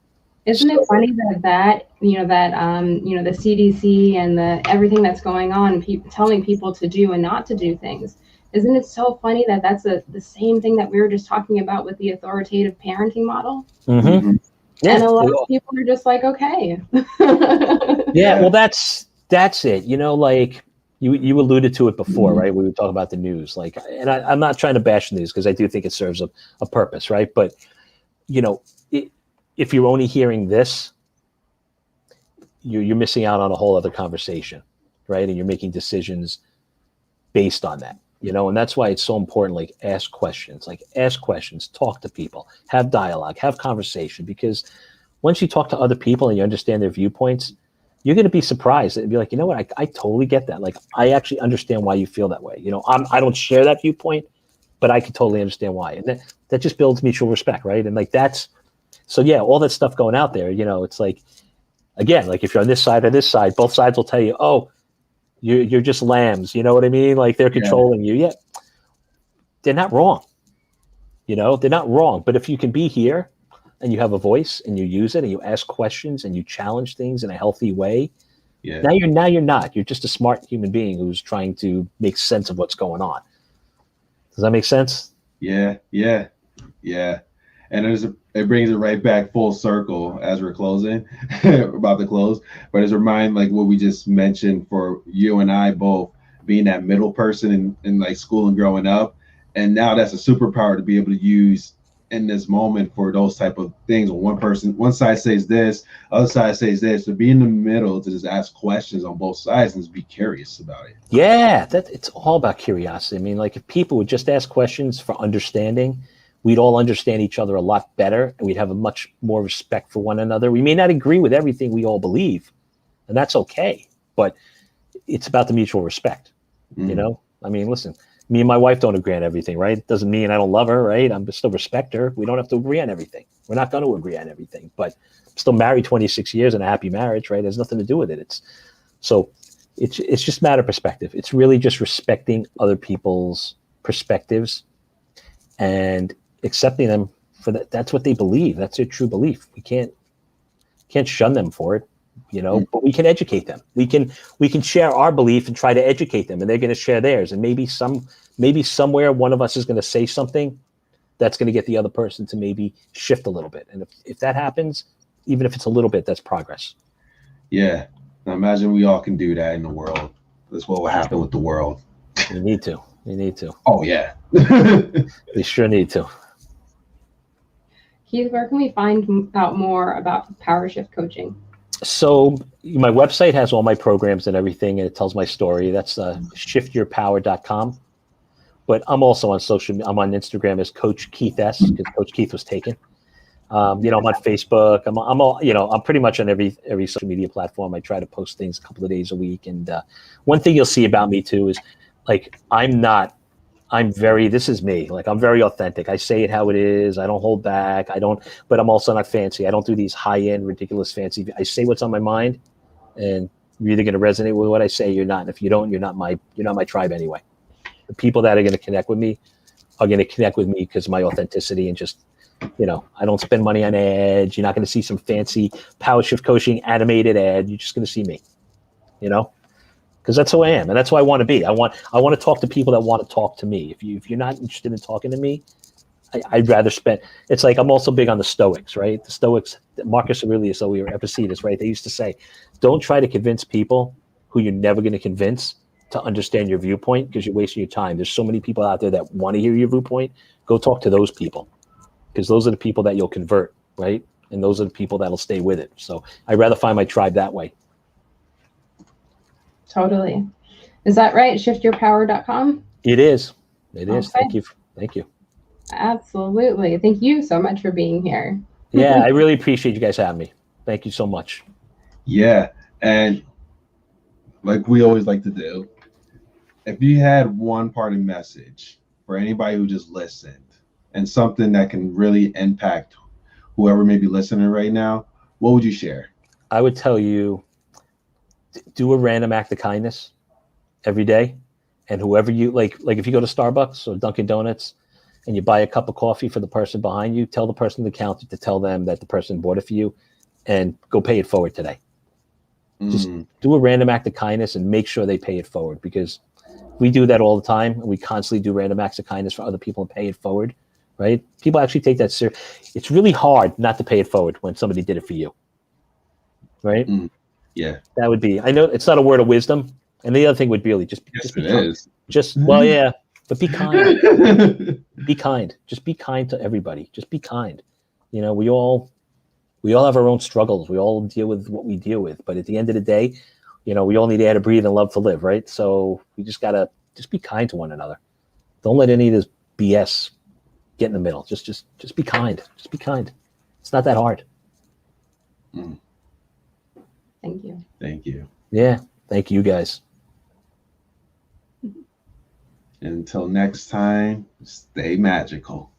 Isn't it funny that the CDC and everything that's going on, telling people to do and not to do things? Isn't it so funny that that's the same thing that we were just talking about with the authoritative parenting model? Mm-hmm. Yeah. And a lot of people are just like, okay. Yeah, well, that's it. Like you alluded to it before, right? We were talking about the news. Like, and I'm not trying to bash the news because I do think it serves a purpose, right? But, if you're only hearing this, you're missing out on a whole other conversation, right? And you're making decisions based on that. And that's why it's so important. Like ask questions, talk to people, have dialogue, have conversation, because once you talk to other people and you understand their viewpoints, you're going to be surprised and be like, you know what? I totally get that. Like, I actually understand why you feel that way. I don't share that viewpoint, but I can totally understand why. And that just builds mutual respect. Right. And like, so yeah, all that stuff going out there, it's like, again, like if you're on this side or this side, both sides will tell you, oh, you're just lambs, you know what I mean? Like they're controlling you. Yeah, they're not wrong. They're not wrong. But if you can be here and you have a voice and you use it and you ask questions and you challenge things in a healthy way, now you're not. You're just a smart human being who's trying to make sense of what's going on. Does that make sense? Yeah. And it brings it right back full circle as we're closing, about to close. But it's a remind, like what we just mentioned for you and I both, being that middle person in like school and growing up. And now that's a superpower to be able to use in this moment for those type of things. When one side says this, other side says this, to be in the middle, to just ask questions on both sides and just be curious about it. Yeah, it's all about curiosity. I mean, like if people would just ask questions for understanding, we'd all understand each other a lot better, and we'd have a much more respect for one another. We may not agree with everything we all believe, and that's okay, but it's about the mutual respect. I mean, listen, me and my wife don't agree on everything, right? It doesn't mean I don't love her, right? I'm still respect her. We don't have to agree on everything. We're not going to agree on everything, but I'm still married 26 years in a happy marriage, right? It has nothing to do with it. It's just a matter of perspective. It's really just respecting other people's perspectives and accepting them for that. That's what they believe. That's their true belief. We can't shun them for it, but we can educate them. We can share our belief and try to educate them, and they're going to share theirs. And maybe somewhere one of us is going to say something that's going to get the other person to maybe shift a little bit. And if that happens, even if it's a little bit, that's progress. Yeah. Now imagine we all can do that in the world. That's what will happen with the world. You need to. Oh yeah. We sure need to. Keith, where can we find out more about PowerShift coaching? So my website has all my programs and everything, and it tells my story. That's shiftyourpower.com. But I'm also on social media. I'm on Instagram as Coach Keith S, because Coach Keith was taken. I'm on Facebook. I'm pretty much on every social media platform. I try to post things a couple of days a week. And one thing you'll see about me too is, like, this is me. Like, I'm very authentic. I say it how it is. I don't hold back. But I'm also not fancy. I don't do these high-end, ridiculous, fancy. I say what's on my mind, and you're either going to resonate with what I say, you're not. And if you don't, you're not my tribe anyway. The people that are going to connect with me are going to connect with me because of my authenticity and just, I don't spend money on ads. You're not going to see some fancy PowerShift coaching animated ad. You're just going to see me, because because that's who I am, and that's who I want to be. I want to talk to people that want to talk to me. If you're not interested in talking to me, I'd rather spend. It's like I'm also big on the Stoics, right? The Stoics, Marcus Aurelius, so we ever see this, right? They used to say, don't try to convince people who you're never going to convince to understand your viewpoint, because you're wasting your time. There's so many people out there that want to hear your viewpoint. Go talk to those people, because those are the people that you'll convert, right? And those are the people that'll stay with it. So I'd rather find my tribe that way. Totally. Is that right? Shiftyourpower.com? It is. It is. Okay. Thank you. Thank you. Absolutely. Thank you so much for being here. Yeah, I really appreciate you guys having me. Thank you so much. Yeah. And like we always like to do, if you had one parting message for anybody who just listened and something that can really impact whoever may be listening right now, what would you share? I would tell you, do a random act of kindness every day. And whoever you like if you go to Starbucks or Dunkin' Donuts and you buy a cup of coffee for the person behind you, tell the person at the counter to tell them that the person bought it for you, and go pay it forward today. Just do a random act of kindness and make sure they pay it forward, because we do that all the time. And we constantly do random acts of kindness for other people and pay it forward, right? People actually take that serious. It's really hard not to pay it forward when somebody did it for you, right? Yeah. That would be, I know it's not a word of wisdom. And the other thing would be really just be kind. Well, yeah, but be kind. Be kind. Just be kind to everybody. Just be kind. You know, we all have our own struggles. We all deal with what we deal with. But at the end of the day, you know, we all need air to breathe and love to live, right? So we just gotta be kind to one another. Don't let any of this BS get in the middle. Just be kind. Just be kind. It's not that hard. Thank you. Thank you. Yeah. Thank you guys. Until next time, stay magical.